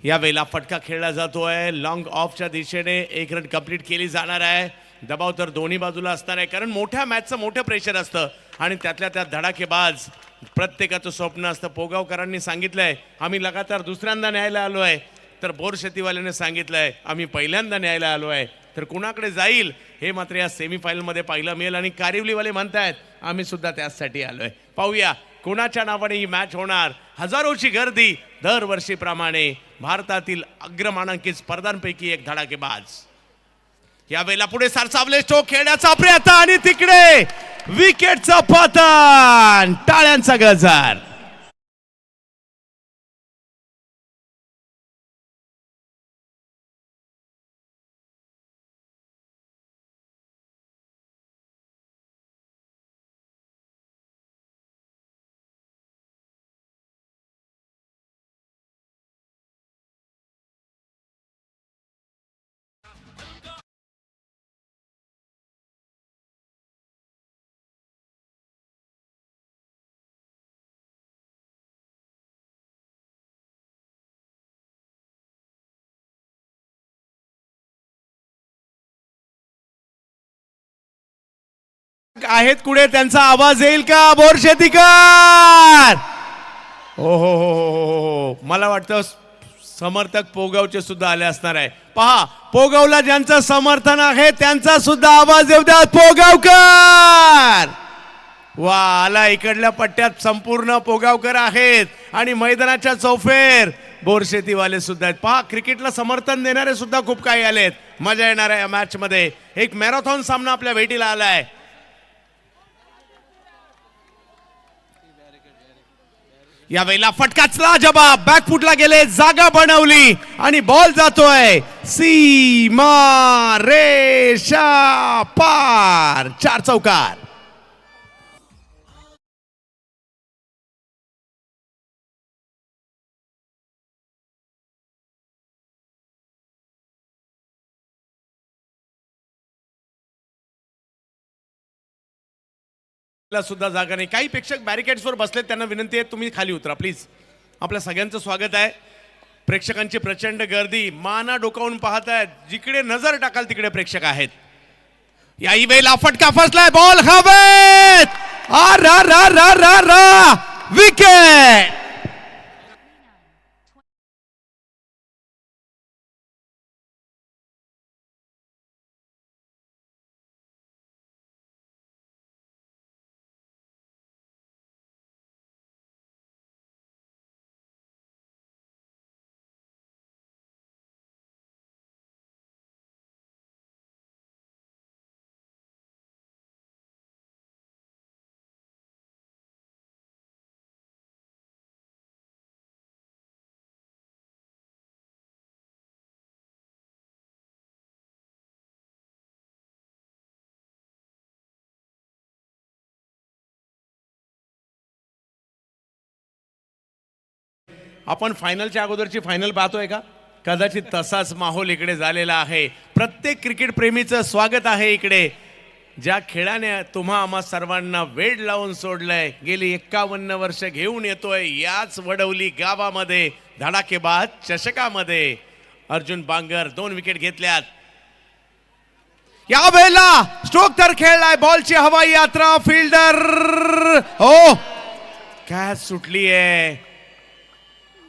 या वेळेला फटका खेळला जातोय लॉंग ऑफच्या दिशेने. एक रन कंप्लीट केली जाणार आहे. दबाव तर दोन्ही बाजूला असणार आहे, कारण मोठ्या मॅचचं मोठं प्रेशर असतं आणि त्यातल्या त्यात धडाकेबाज प्रत्येकाचं स्वप्न असतं. पोगावकरांनी सांगितलंय आम्ही लगातार दुसऱ्यांदा न्यायला आलो आहे, तर बोरशेतीवाल्याने सांगितलंय आम्ही पहिल्यांदा न्यायला आलो आहे. तर कुणाकडे जाईल हे मात्र या सेमीफायनलमध्ये पाहायला मिळेल आणि कारिवलीवाले म्हणतायत आम्ही सुद्धा त्याचसाठी आलोय. पाहूया कोणाच्या नावाने ही मॅच होणार. हजारोची गर्दी दरवर्षीप्रमाणे. भारतातील अग्रमानांकित स्पर्धांपैकी एक धडाकेबाज. यावेळेला पुढे सरसावले, स्ट्रोक खेळण्याचा प्रयत्न आणि तिकडे विकेटचं पतन. टाळ्यांचा गजर. आहेत कुठे, त्यांचा आवाज येईल का बोरशेतीकर? हो हो हो हो, मला वाटतं समर्थक पोगावचे सुद्धा आले असणार आहे. पहा पोगावला ज्यांचं समर्थन आहे त्यांचा सुद्धा आवाज येऊ द्या. पोगावकर वा, आला इकडल्या पट्ट्यात संपूर्ण पोगावकर आहेत आणि मैदानाच्या चौफेर बोरशेतीवाले सुद्धा आहेत. पहा क्रिकेटला समर्थन देणारे सुद्धा खूप काही आलेत. मजा येणार आहे या मॅच मध्ये. एक मॅरेथॉन सामना आपल्या भेटीला आलाय. या वेळेला फटकाचला जबाब, बॅकफुटला गेले, जागा बनवली आणि बॉल जातोय सीमा रेषा पार. 4 चौकार. ला सुद्धा जागा नाही. काही प्रेक्षक बॅरिकेड्सवर बसलेत, त्यांना विनंती आहे तुम्ही खाली उतरा प्लीज. आपल्या सगळ्यांचं स्वागत आहे. प्रेक्षकांची प्रचंड गर्दी, माना डोकावून पाहत आहेत. जिकडे नजर टाकाल तिकडे प्रेक्षक आहेत. याही वेळेला फटका फसलाय, बॉल हवेत, विकेट. आपण फायनलच्या अगोदरची फायनल पाहतोय का? कदाचित तसाच माहोल इकडे झालेला आहे. प्रत्येक क्रिकेट प्रेमीचं स्वागत आहे इकडे. ज्या खेळाने तुम्हा आम्हा सर्वांना वेड लावून सोडलंय, गेली 51 वर्ष घेऊन येतोय याच वडवली गावामध्ये धडाकेबाज चषकामध्ये. अर्जुन बांगर 2 विकेट घेतल्यात. या वेळेला स्ट्रोक तर खेळलाय, बॉलची हवाई यात्रा, फिल्डर हो कॅच सुटली आहे.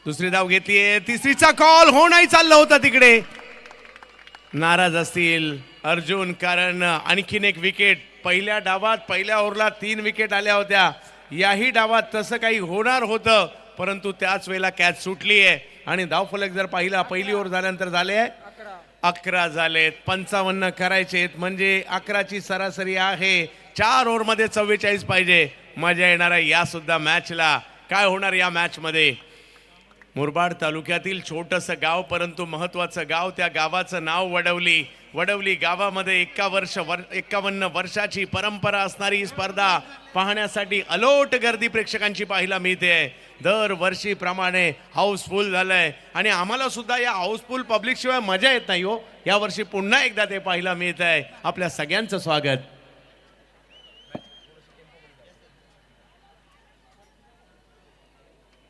दुसरी धाव घेतलीये, तिसरीचा कॉल हो नाही चाललं होतं तिकडे. नाराज असतील अर्जुन, कारण आणखीन एक विकेट पहिल्या डावात, पहिल्या ओव्हरला 3 विकेट आल्या होत्या. याही डावात तसं काही होणार होतं, परंतु त्याच वेळेला कॅच सुटली आहे. आणि धावफलक जर पाहिला, पहिली ओव्हर झाल्यानंतर झाले 11 झालेत. 55 करायचेत, म्हणजे 11ची सरासरी आहे. 4 ओव्हरमध्ये 44 पाहिजे. मजा येणार आहे या सुद्धा मॅचला. काय होणार या मॅच मध्ये? मुरबाड तालुक्यातील छोटंसं गाव, परंतु महत्वाचं गाव. त्या गावाचं नाव वडवली. वडवली गावामध्ये 51 वर्षाची परंपरा असणारी ही स्पर्धा पाहण्यासाठी अलोट गर्दी प्रेक्षकांची पाहायला मिळते. दरवर्षीप्रमाणे हाऊसफुल झालंय आणि आम्हाला सुद्धा या हाऊसफुल पब्लिक शिवाय मजा येत नाही हो. यावर्षी पुन्हा एकदा ते पाहायला मिळत आहे. आपल्या सगळ्यांचं स्वागत.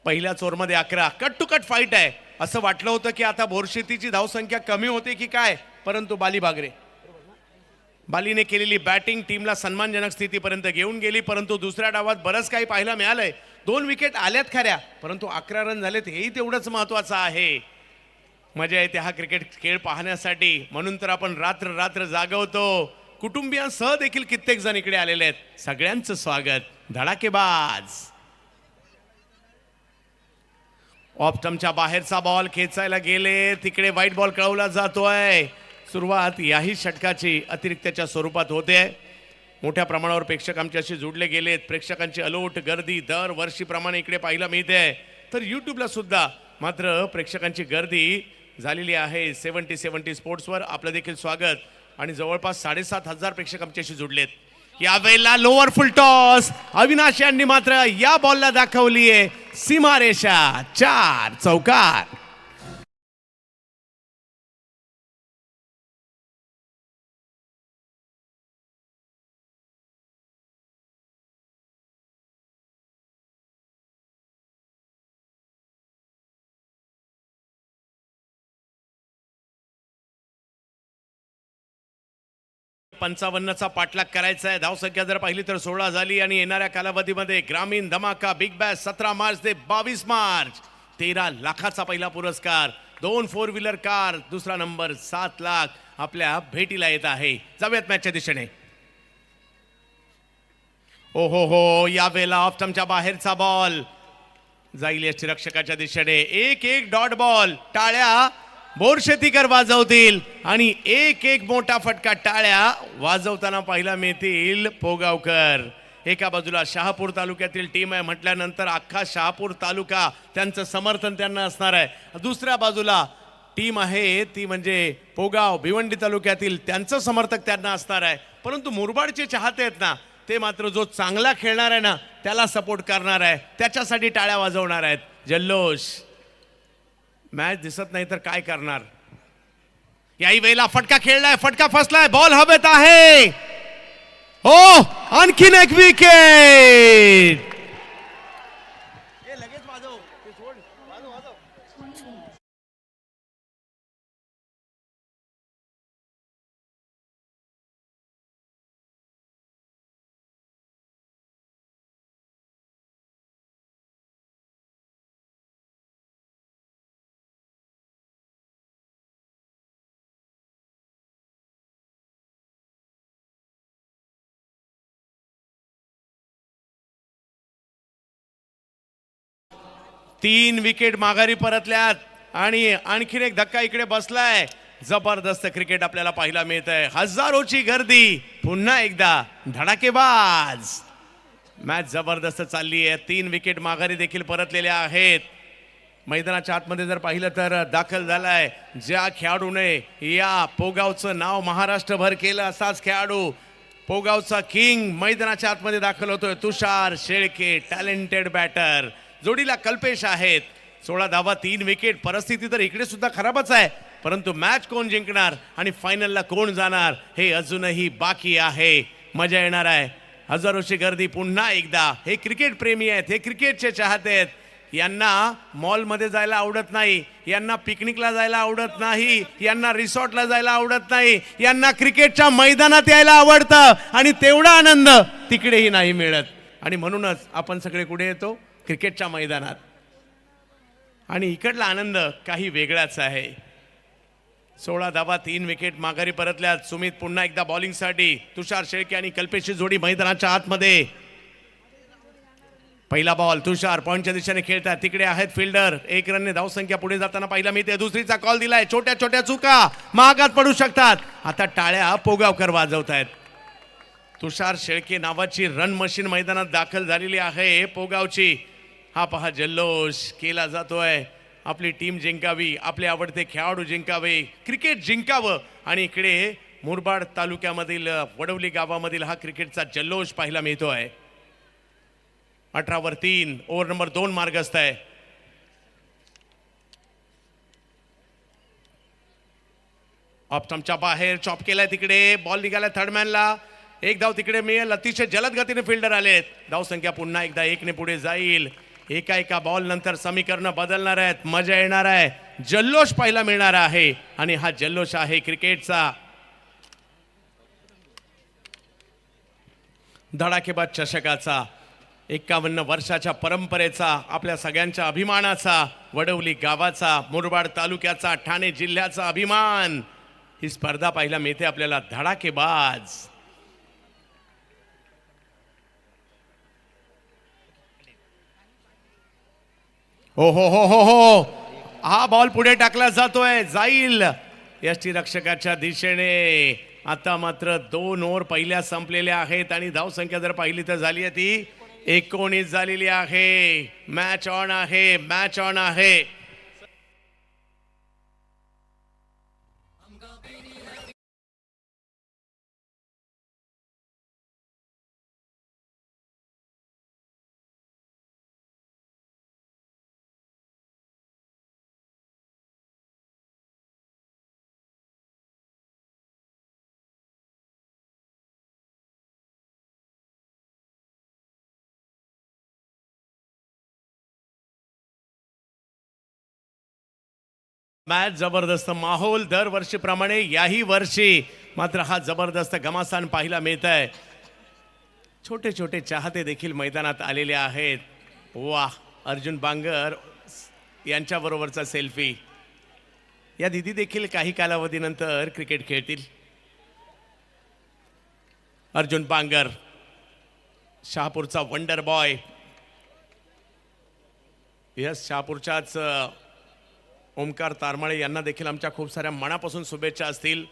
पहिल्याच ओव्हरमध्ये 11. कट टू कट फाईट आहे. असं वाटलं होतं की आता बोरशेतीची धावसंख्या कमी होते की काय, परंतु बालीने केलेली बॅटिंग टीमला सन्मानजनक स्थितीपर्यंत घेऊन गेली. परंतु दुसऱ्या डावात बरंच काही पाहायला मिळालंय. 2 विकेट आल्यात खऱ्या, परंतु 11 रन झालेत, हेही तेवढंच महत्वाचं आहे. मजा येते हा क्रिकेट खेळ पाहण्यासाठी, म्हणून तर आपण रात्र रात्र जागवतो. कुटुंबियांसह देखील कित्येक जण इकडे आलेले आहेत. सगळ्यांचं स्वागत. धडाकेबाज. ऑफ स्टंपच्या बाहेरचा बॉल खेचायला गेले, तिकडे व्हाईट बॉल कळवला जातोय. सुरुवात याही षटकाची अतिरिक्तच्या स्वरूपात होते. मोठ्या प्रमाणावर प्रेक्षक आमच्याशी जोडले गेलेत. प्रेक्षकांची अलोट गर्दी दरवर्षीप्रमाणे इकडे पाहायला मिळते. तर यूट्यूबला सुद्धा मात्र प्रेक्षकांची गर्दी झालेली आहे. 70 स्पोर्ट्सवर आपलं देखील स्वागत. आणि जवळपास 7,500 प्रेक्षक आमच्याशी जोडलेत. यावेळेला लोअर फुल टॉस, अविनाश यांनी मात्र या बॉलला दाखवली आहे सीमारेषा. 4 चौकार. पंचावन्नचा पाठलाग करायचा आहे. धावसंख्या जर पाहिली तर 16 झाली. आणि येणाऱ्या कालावधीमध्ये ग्रामीण धमाका बिग बॅश 17 मार्च ते 22 मार्च 13 लाखाचा पहिला पुरस्कार, 2 4 व्हीलर कार, दुसरा नंबर 7 लाख आपल्या भेटीला येत आहे. जाऊयात मॅचच्या दिशेने. ओ हो या वेळेला ऑफ स्टंपच्या बाहेरचा बॉल जाईल यष्टीरक्षकाच्या दिशेने. 1-1 डॉट बॉल. टाळ्या बोरशेतीकर वाजवतील आणि 1-1 मोठा फटका टाळ्या वाजवताना पाहायला मिळतील पोगावकर. एका बाजूला शहापूर तालुक्यातील टीम आहे म्हटल्यानंतर अख्खा शहापूर तालुका त्यांचं समर्थन त्यांना असणार आहे. दुसऱ्या बाजूला टीम आहे ती म्हणजे पोगाव भिवंडी तालुक्यातील, त्यांचं समर्थक त्यांना असणार आहे. परंतु मुरबाडचे चाहते आहेत ना, ते मात्र जो चांगला खेळणार आहे ना त्याला सपोर्ट करणार आहे, त्याच्यासाठी टाळ्या वाजवणार आहेत. जल्लोष. मॅच दिसत नाही तर काय करणार. याही वेळेला फटका खेळलाय, फटका फसलाय, बॉल हवेत आहे. हो आणखीन एक विकेट. 28. तीन विकेट माघारी परतल्यात आणि आणखीन एक धक्का इकडे बसलाय. जबरदस्त क्रिकेट आपल्याला पाहायला मिळत आहे. हजारोची गर्दी, पुन्हा एकदा धडाकेबाज मॅच जबरदस्त चालली आहे. तीन विकेट माघारी देखील परतलेल्या आहेत. मैदानाच्या आतमध्ये जर पाहिलं तर दाखल झालाय ज्या खेळाडूने या पोगावचं नाव महाराष्ट्रभर केलं असाच खेळाडू, पोगावचा किंग मैदानाच्या आतमध्ये दाखल होतोय. तुषार शेळके, टॅलेंटेड बॅटर. जोडीला कल्पेश आहेत. 16 धावा 3 विकेट. परिस्थिती तर इकडे सुद्धा खराबच आहे, परंतु मॅच कोण जिंकणार आणि फायनलला कोण जाणार हे अजूनही बाकी आहे. मजा येणार आहे. हजारोची गर्दी पुन्हा एकदा. हे क्रिकेट प्रेमी आहेत, हे क्रिकेटचे चाहते आहेत. यांना मॉलमध्ये जायला आवडत नाही, यांना पिकनिकला जायला आवडत नाही, यांना रिसॉर्टला जायला आवडत नाही, यांना क्रिकेटच्या मैदानात यायला आवडतं आणि तेवढा आनंद तिकडेही नाही मिळत. आणि म्हणूनच आपण सगळे कुठे येतो? क्रिकेटच्या मैदानात. आणि इकडला आनंद काही वेगळाच आहे. 16 धावा 3 विकेट माघारी परतल्यात. सुमित पुन्हा एकदा बॉलिंगसाठी. तुषार शेळके आणि कल्पेशची जोडी मैदानाच्या आतमध्ये. पहिला बॉल. तुषार पॉइंटच्या दिशेने खेळतात. तिकडे आहेत फिल्डर. 1 रनने धावसंख्या पुढे जाताना पाहिला मिळते. दुसरीचा कॉल दिलाय. छोट्या छोट्या चुका महागात पडू शकतात. आता टाळ्या पोगावकर वाजवत आहेत. तुषार शेळके नावाची रन मशीन मैदानात दाखल झालेली आहे पोगावची. हा पहा जल्लोष केला जातोय. आपली टीम जिंकावी, आपले आवडते खेळाडू जिंकावे, क्रिकेट जिंकावं. आणि इकडे मुरबाड तालुक्यामधील वडवली गावामधील हा क्रिकेटचा जल्लोष पाहायला मिळतोय. 18 वर 3. ओव्हर नंबर 2 मार्गस्थ आहे. ऑप्टमच्या बाहेर चॉप केलाय. तिकडे बॉल निघालाय थर्डमॅनला. एक धाव तिकडे मिळेल. अतिशय जलद गतीने फिल्डर आलेत. धावसंख्या पुन्हा एकदा 1 ने पुढे जाईल. एका बॉल नंतर समीकरण बदलणार आहेत. मजा येणार आहे. जल्लोष पाहायला मिळणार आहे. आणि हा जल्लोष आहे क्रिकेटचा. धडाकेबाज चषकाचा, 51 वर्षाच्या परंपरेचा, आपल्या सगळ्यांच्या अभिमानाचा, वडवली गावाचा, मुरबाड तालुक्याचा, ठाणे जिल्ह्याचा अभिमान. ही स्पर्धा पाहायला मिळते आपल्याला. धडाकेबाज. हो हो हो हो हो. हा बॉल पुढे टाकला जातोय. जाईल यष्टीरक्षकाच्या दिशेने. आता मात्र 2 ओव्हर पहिल्या संपलेल्या आहेत आणि धावसंख्या जर पाहिली तर झाली आहे ती 19 झालेली आहे. मॅच ऑन आहे. मॅच ऑन आहे. मॅच जबरदस्त. माहोल दरवर्षीप्रमाणे याही वर्षी मात्र हा जबरदस्त घमासान पाहायला मिळत आहे. छोटे छोटे चाहते देखील मैदानात आलेले आहेत. वाह, अर्जुन बांगर यांच्याबरोबरचा सेल्फी. या दिदी देखील काही कालावधीनंतर क्रिकेट खेळतील. अर्जुन बांगर, शहापूरचा वंडर बॉय. यस, शहापूरच्याच ओमकार तारमाळे यांना देखील आमच्या खूप साऱ्या मनापासून शुभेच्छा असतील.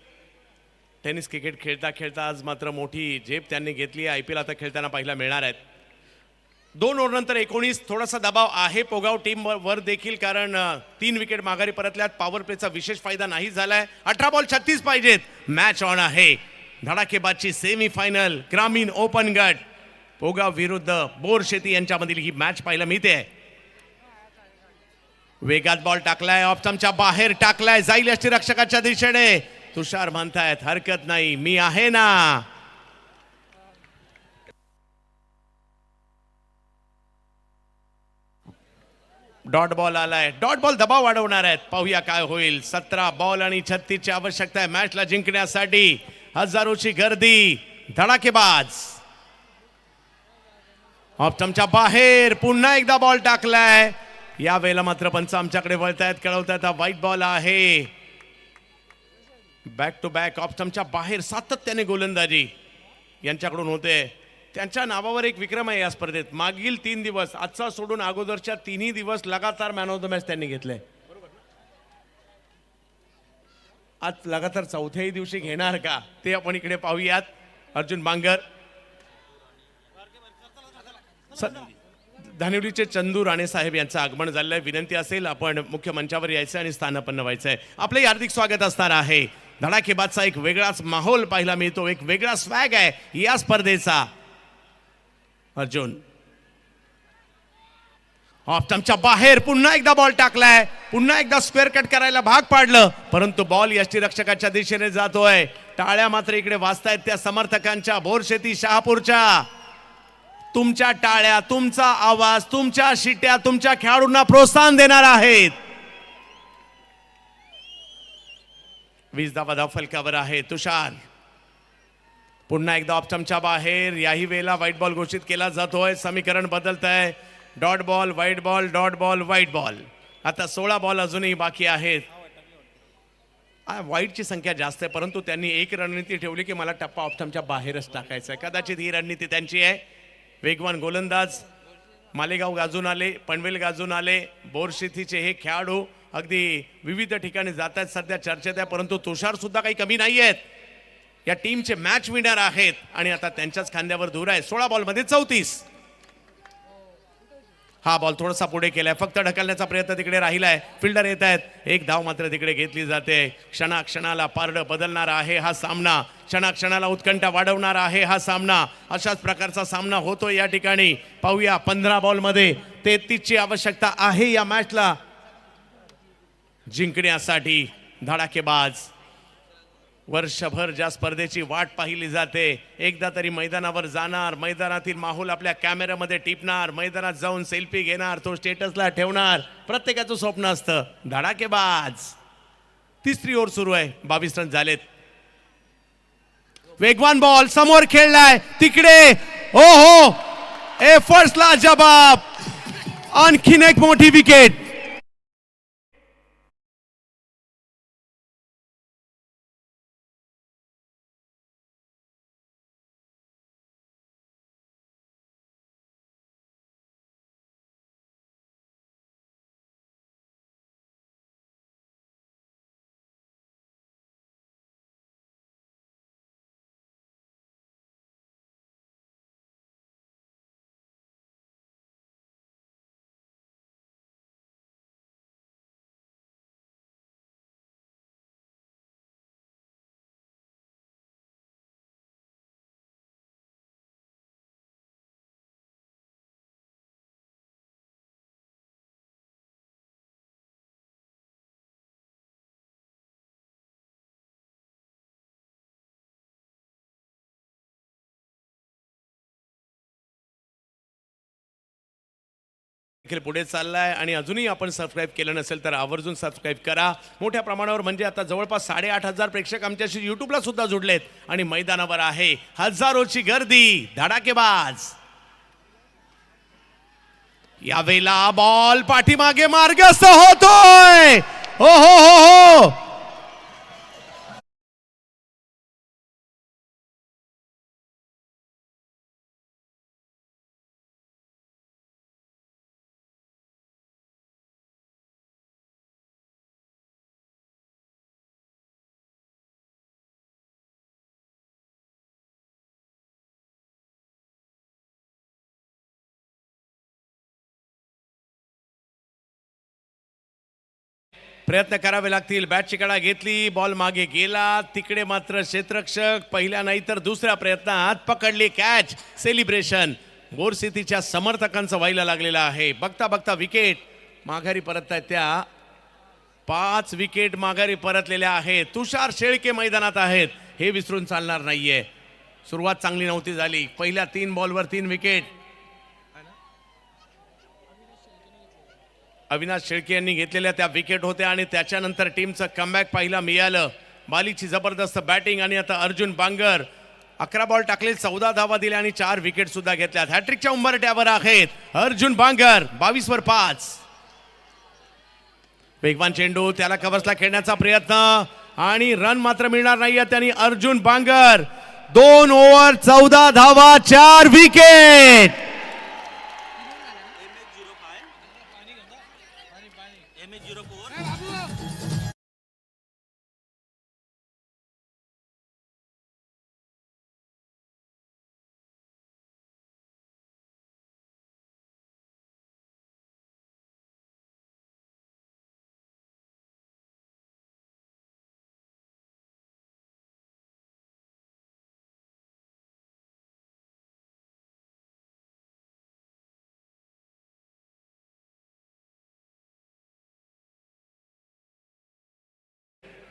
टेनिस क्रिकेट खेळता खेळता आज मात्र मोठी झेप त्यांनी घेतली आहे. IPL आता खेळताना पाहायला मिळणार आहेत. 2 ओव्हर नंतर 19. थोडासा दबाव आहे पोगाव टीम वर देखील, कारण 3 विकेट माघारी परतल्यात. पॉवर प्लेचा विशेष फायदा नाही झालाय. 18 बॉल 36 पाहिजेत. मॅच ऑन आहे. धडाकेबाजची सेमी फायनल ग्रामीण ओपन गट पोगाव विरुद्ध बोरशेती यांच्यामधील ही मॅच पाहायला मिळते. वेगात बॉल टाकलाय. ऑप्शनच्या बाहेर टाकलाय. जाईल यष्टीरक्षकाच्या दिशेने. तुषार म्हणतायत हरकत नाही, मी आहे ना. डॉट बॉल आलाय, डॉट बॉल दबाव वाढवणार आहेत, पाहूया काय होईल. 17 बॉल आणि 36 ची आवश्यकता आहे मॅचला जिंकण्यासाठी. हजारोची गर्दी, धडाकेबाज. ऑफ स्टंपच्या बाहेर पुन्हा एकदा बॉल टाकलाय. या वेळेला मात्र पंच आमच्याकडे वळतायत, कळवतायत हा व्हाईट बॉल आहे. बॅक टू बॅक ऑफ स्टंपच्या बाहेर सातत्याने गोलंदाजी यांच्याकडून होते. त्यांच्या नावावर एक विक्रम आहे या स्पर्धेत. मागील 3 दिवस, आजचा सोडून अगोदरच्या 3 दिवस लगातार मॅन ऑफ द मॅच त्यांनी घेतले. आज लगातार चौथ्याही दिवशी घेणार का ते आपण इकडे पाहूयात. अर्जुन बांगर, धानिवलीचे चंदू राणे साहेब यांचं आगमन झालेलं आहे. विनंती असेल आपण मुख्य मंचावर यायचं आणि स्थानापन्न व्हायचं आहे. आपले हार्दिक स्वागत असणार आहे. धडाकेबाजचा एक वेगळाच माहोल पाहायला मिळतो, एक वेगळा स्वॅग आहे या स्पर्धेचा. अर्जुन ऑफ स्टंपच्या बाहेर पुन्हा एकदा बॉल टाकलाय, पुन्हा एकदा स्क्वेअर कट करायला भाग पाडलं, परंतु बॉल यष्टीरक्षकाच्या दिशेने जातोय. टाळ्या मात्र इकडे वाजतायत त्या समर्थकांच्या, बोरशेती शहापूरच्या. तुमच्या टाळ्या, तुमचा आवाज, तुमच्या शिट्या तुमच्या खेळाडूंना प्रोत्साहन देणार आहेत. 20 धावा फलकावर आहे तुषार. पुन्हा एकदा ऑफ स्टंपच्या बाहेर. याही वेळेला व्हाईट बॉल घोषित केला जातोय. समीकरण बदलत आहे. Dot ball, white ball, dot ball, white ball. आता 16 बॉल अजूनही बाकी आहेत. व्हाईटची संख्या जास्त आहे, परंतु त्यांनी एक रणनीती ठेवली की मला टप्पा ऑफ स्टंपच्या बाहेरच टाकायचा आहे. कदाचित ही रणनीती त्यांची आहे. वेगवान गोलंदाज मालेगाव गाजून आले, पनवेल गाजून आले. बोरशेतीचे हे खेळाडू अगदी विविध ठिकाणी जात आहेत, सध्या चर्चेत आहे, परंतु तुषार सुद्धा काही कमी नाही आहेत. या टीमचे मॅच विनर आहेत आणि आता त्यांच्याच खांद्यावर धूर आहे. 16 बॉलमध्ये 34. हा बॉल थोडासा पुढे केलाय, फक्त ढकलण्याचा प्रयत्न तिकडे राहिलाय. फिल्डर येत आहेत, एक धाव मात्र तिकडे घेतली जाते. क्षणाक्षणाला पारडं बदलणारा आहे हा सामना, क्षणाक्षणाला उत्कंठा वाढवणारा आहे हा सामना. अशाच प्रकारचा सामना होतो या ठिकाणी. पाहूया 15 बॉलमध्ये 33 ची आवश्यकता आहे या मॅचला जिंकण्यासाठी. धडाकेबाज वर्षभर ज्या स्पर्धेची वाट पाहिली जाते, एकदा तरी मैदानावर जाणार, मैदानातील माहोल आपल्या कॅमेऱ्यामध्ये टिपणार, मैदानात जाऊन सेल्फी घेणार, तो स्टेटसला ठेवणार, प्रत्येकाचं स्वप्न असतं. धडाकेबाज. तिसरी ओव्हर सुरू आहे, 22 रन झालेत. वेगवान बॉल समोर खेळलाय, तिकडे ओ हो एफर्ट्सला जबाब. आणखीन एक मोठी विकेट. पुढे चाललाय आणि अजूनही आपण सबस्क्राईब केलं नसेल तर आवर्जून सबस्क्राईब करा मोठ्या प्रमाणावर. म्हणजे आता जवळपास 8,500 प्रेक्षक आमच्याशी युट्यूबला सुद्धा जुडलेत आणि मैदानावर आहे हजारोची गर्दी. धडाकेबाज. यावेळेला बॉल पाठीमागे मार्गस्थ होतोय. हो हो हो हो. प्रयत्न करावे लागतील. बॅटची कडा घेतली, बॉल मागे गेला, तिकडे मात्र क्षेत्ररक्षक पहिल्या नाही तर दुसऱ्या प्रयत्नात पकडली कॅच. सेलिब्रेशन बोरसिटीच्या समर्थकांचं व्हायला लागलेलं आहे. बघता बघता विकेट माघारी परततायत. त्या 5 विकेट माघारी परतलेल्या आहेत. तुषार शेळके मैदानात आहेत, हे विसरून चालणार नाहीये. सुरुवात चांगली नव्हती झाली. पहिल्या 3 बॉलवर 3 विकेट. अविनाश शेळके यांनी घेतलेल्या त्या विकेट होत्या आणि त्याच्यानंतर टीमचं कमबॅक पाहायला मिळालं. बालीची जबरदस्त बॅटिंग आणि आता अर्जुन बांगर 11 बॉल टाकले, 14 धावा दिल्या आणि 4 विकेट सुद्धा घेतल्यात. हॅट्रिकच्या उंबरठ्यावर आहेत अर्जुन बांगर, 22 वर 5. वेगवान चेंडू, त्याला कव्हर्सला खेळण्याचा प्रयत्न आणि रन मात्र मिळणार नाहीये. त्यांनी अर्जुन बांगर 2 ओव्हर 14 धावा 4 विकेट.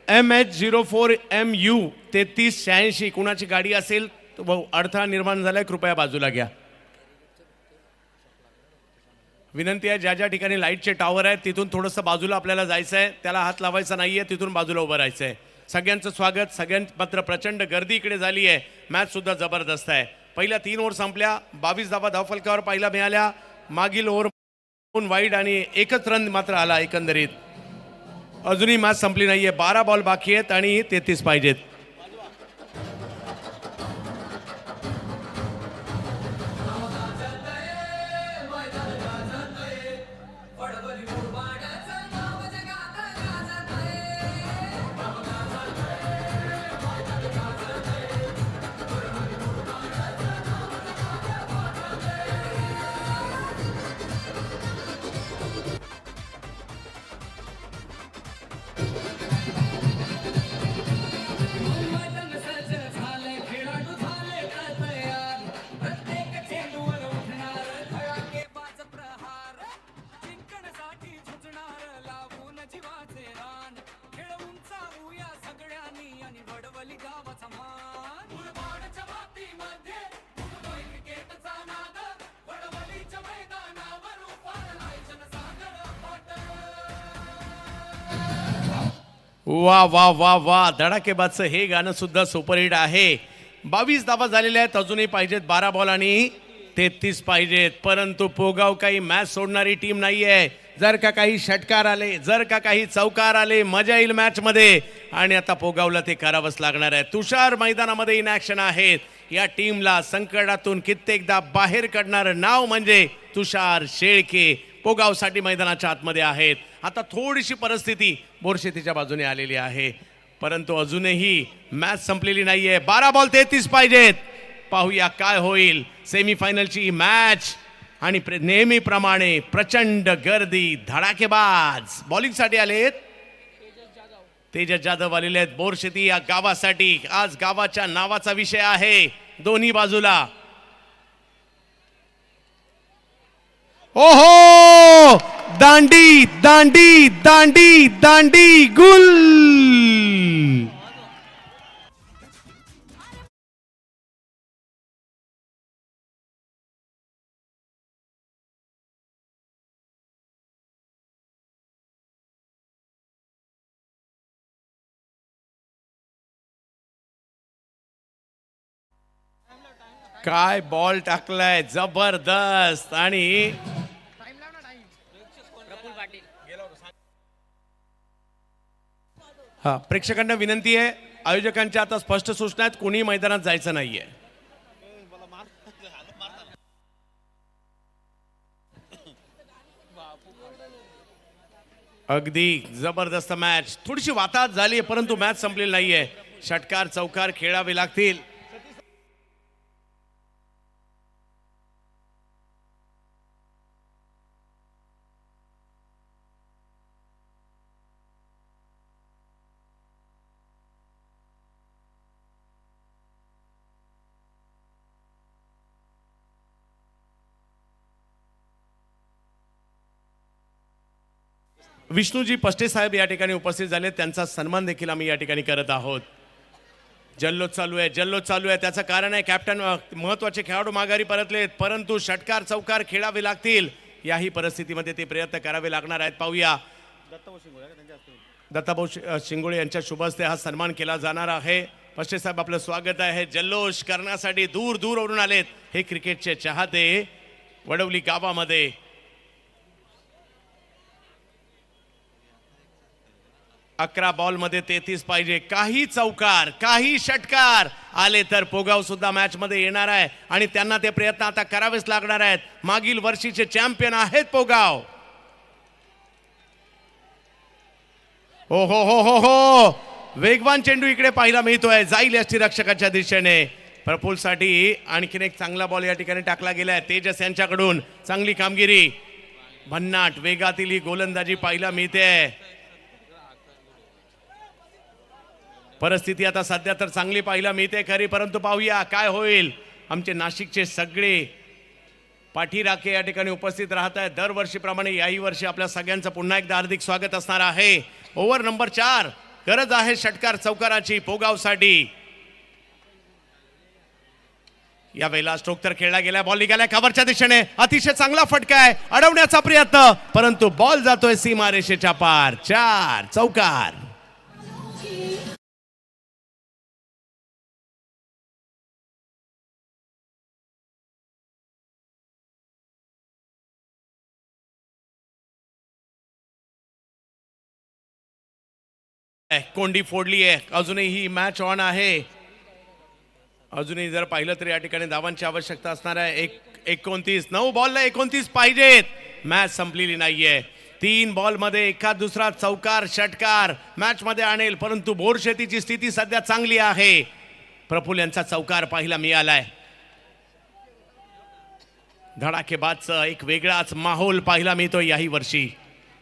MH04MU 3386 कुणाची गाडी असेल तर अडथळा निर्माण झालाय, कृपया बाजूला घ्या. विनंती आहे, ज्या ज्या ठिकाणी लाईटचे टॉवर आहेत तिथून थोडंसं बाजूला आपल्याला जायचं आहे. त्याला हात लावायचा नाहीये, तिथून बाजूला उभं राहायचं आहे. सगळ्यांचं स्वागत. सगळ्यांत मात्र प्रचंड गर्दी इकडे झाली आहे. मॅच सुद्धा जबरदस्त आहे. पहिल्या 3 ओव्हर संपल्या, 22 धावा धावफलकावर पाहायला मिळाल्या. मागील ओव्हर 2 वाईड आणि एकच रन मात्र आला एकंदरीत. अजूनही मॅच संपली नाहीये. 12 बॉल बाकी आहेत आणि 33 पाहिजेत. वडवली मुरबाडाचं नाव जगात गाजतंय. मैदान सज्ज झालंय, खेळाडू झाले तयार. प्रत्येक चेंडूवर उठणार धडाकेबाज प्रहार. जिंकण्यासाठी झुंजणार लावून जीवाचे रान. खेळ उंचावूया सगळ्यांनी आणि वडवली गावाचा मान. मुरबाडच्या मातीमध्ये उडतोय क्रिकेटचा नाद. वडवलीच्या मैदानावर उफाळलाय जनसागर पाट. वा वा वा वा, धडाकेबाजचं हे गाणं सुद्धा सुपरहिट आहे. 22 धावा झालेल्या आहेत, अजूनही पाहिजेत 12 बॉल आणि 33 पाहिजेत. परंतु पोगाव काही मॅच सोडणारी टीम नाहीये. जर का काही षटकार आले, जर का काही चौकार आले, मजा येईल मॅच मध्ये. आणि आता पोगावला ते करावंच लागणार आहे. तुषार मैदानामध्ये इन ऍक्शन आहेत. या टीमला संकटातून कित्येकदा बाहेर काढणारं नाव म्हणजे तुषार शेळके. पोगावसाठी मैदानाच्या आतमध्ये आहेत. आता थोडीशी परिस्थिती बोरशेतीच्या बाजूने आलेली आहे, परंतु अजूनही मॅच संपलेली नाहीये. 12 बॉल 33 पाहिजेत. पाहूया काय होईल. सेमीफायनलची मॅच आणि नेहमीप्रमाणे प्रचंड गर्दी. धडाकेबाज बॉलिंगसाठी आलेत. तेजस जाधव आलेले आहेत बोरशेती या गावासाठी. आज गावाच्या नावाचा विषय आहे दोन्ही बाजूला. ओहो, दांडी दांडी दांडी दांडी गुल. काय बॉल टाकलाय, जबरदस्त. आणि हा, प्रेक्षकांना विनंती आहे, आयोजकांच्या आता स्पष्ट सूचना आहेत, कोणी मैदानात जायचं नाहीये. अगदी जबरदस्त मॅच. थोडीशी वाताहत झाली परंतु मॅच संपलेली नाहीये. षटकार चौकार खेळावे लागतील. विष्णुजी पष्टे साहेब या ठिकाणी उपस्थित झाले, त्यांचा सन्मान देखील आम्ही या ठिकाणी करत आहोत. जल्लोष चालू आहे, जल्लोष चालू आहे. त्याचं कारण आहे कॅप्टन महत्वाचे खेळाडू माघारी परतलेत, परंतु षटकार चौकार खेळावे लागतील. याही परिस्थितीमध्ये ते प्रयत्न करावे लागणार आहेत. पाहूया दत्ताभाऊ शिंगोळे यांच्या शुभ हस्ते हा सन्मान केला जाणार आहे. पश्चे साहेब आपलं स्वागत आहे. जल्लोष करण्यासाठी दूर दूरवरून आलेत हे क्रिकेटचे चाहते वडवली गावामध्ये. अकरा बॉल मध्ये 33 पाहिजे. काही चौकार काही षटकार आले तर पोगाव सुद्धा मॅच मध्ये येणार आहे आणि त्यांना ते प्रयत्न आता करावेच लागणार आहेत. मागील वर्षीचे चॅम्पियन आहेत पोगाव. हो हो हो हो हो वेगवान चेंडू इकडे पाहायला मिळतोय. जाईल यष्टीरक्षकाच्या दिशेने. प्रफुल्लसाठी आणखीन एक चांगला बॉल या ठिकाणी टाकला गेलाय. तेजस यांच्याकडून चांगली कामगिरी. भन्नाट वेगातील ही गोलंदाजी पाहायला मिळते. परिस्थिती आता सध्या तर चांगली पाहायला मिळते खरी, परंतु पाहूया काय होईल. आमचे नाशिकचे सगळे पाठीराखे या ठिकाणी उपस्थित राहत आहेत. दरवर्षीप्रमाणे याही वर्षी आपल्या सगळ्यांचं पुन्हा एकदा हार्दिक स्वागत असणार आहे. ओव्हर नंबर 4 गरज आहे षटकार चौकाराची पोगावसाठी. या वेळेला स्ट्रोक तर खेळला गेला. बॉल निघालाय कव्हरच्या दिशेने. अतिशय चांगला फटका आहे. अडवण्याचा प्रयत्न, परंतु बॉल जातोय सीमारेषेच्या पार. 4 चौकार. कोंडी फोडली आहे. अजूनही ही मॅच ऑन आहे. अजूनही जर पाहिलं तर या ठिकाणी धावांची आवश्यकता असणार आहे. 29 9 बॉलला 29 पाहिजेत. मॅच संपलेली नाहीये. 3 बॉल मध्ये एखाद दुसरा चौकार षटकार मॅच मध्ये आणेल, परंतु बोरशेतीची स्थिती सध्या चांगली आहे. प्रफुल्ल यांचा चौकार पाहायला मिळालाय. धडाकेबाजचा एक वेगळाच माहोल पाहायला मिळतो याही वर्षी.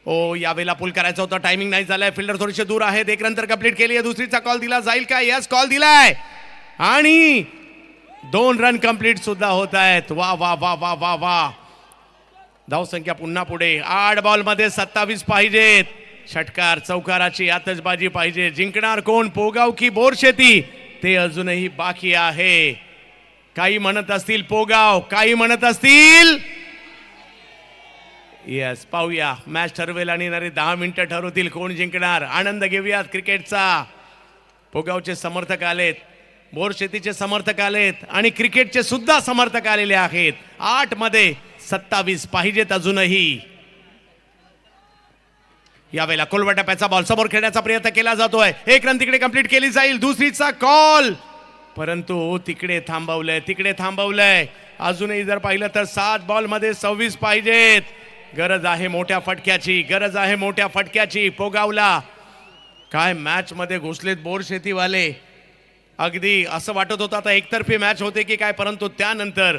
ओ यावेळेला पुल करायचा होता. टायमिंग नाही झालाय. फिल्डर थोडेसे दूर आहेत. एक रन तर कंप्लीट केली आहे. दुसरीचा कॉल दिला जाईल का? यस कॉल दिलाय आणि 2 रन कंप्लीट सुद्धा होत आहेत. वा वा वा वा वा वा. धावसंख्या पुन्हा पुढे. 8 बॉल मध्ये 27 पाहिजेत. षटकार चौकाराची आतषबाजी पाहिजे. जिंकणार कोण, पोगाव की बोरशेती, ते अजूनही बाकी आहे. काही म्हणत असतील पोगाव, काही म्हणत असतील येस. पाहूया मॅच ठरवेल आणि येणारे 10 मिनिटं ठरवतील कोण जिंकणार. आनंद घेऊयात क्रिकेटचा. पोगावचे समर्थक आलेत, बोरशेतीचे समर्थक आलेत आणि क्रिकेटचे सुद्धा समर्थक आलेले आहेत. 8 मध्ये 27 पाहिजेत अजूनही. यावेळेला कोलवटाप्याचा बॉल समोर खेळण्याचा प्रयत्न केला जातोय. 1 रन तिकडे कंप्लीट केली जाईल. दुसरीचा कॉल, परंतु तिकडे थांबवलंय. अजूनही जर पाहिलं तर 7 बॉल मध्ये 26 पाहिजेत. गरज आहे मोठ्या फटक्याची. पोगावला काय मॅच मध्ये घुसलेत बोरशेतीवाले. अगदी असं वाटत होतं आता एकतर्फी मॅच होते की काय, परंतु त्यानंतर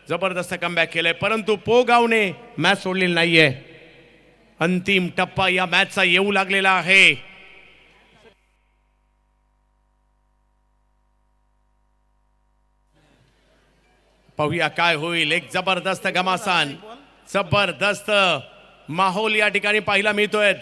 जबरदस्त कमबॅक केलंय. परंतु पोगावने मॅच सोडलेली नाहीये. अंतिम टप्पा या मॅचचा येऊ लागलेला आहे. पाहूया काय होईल. एक जबरदस्त घमासान, जबरदस्त माहोल या ठिकाणी पाहायला मिळतोय.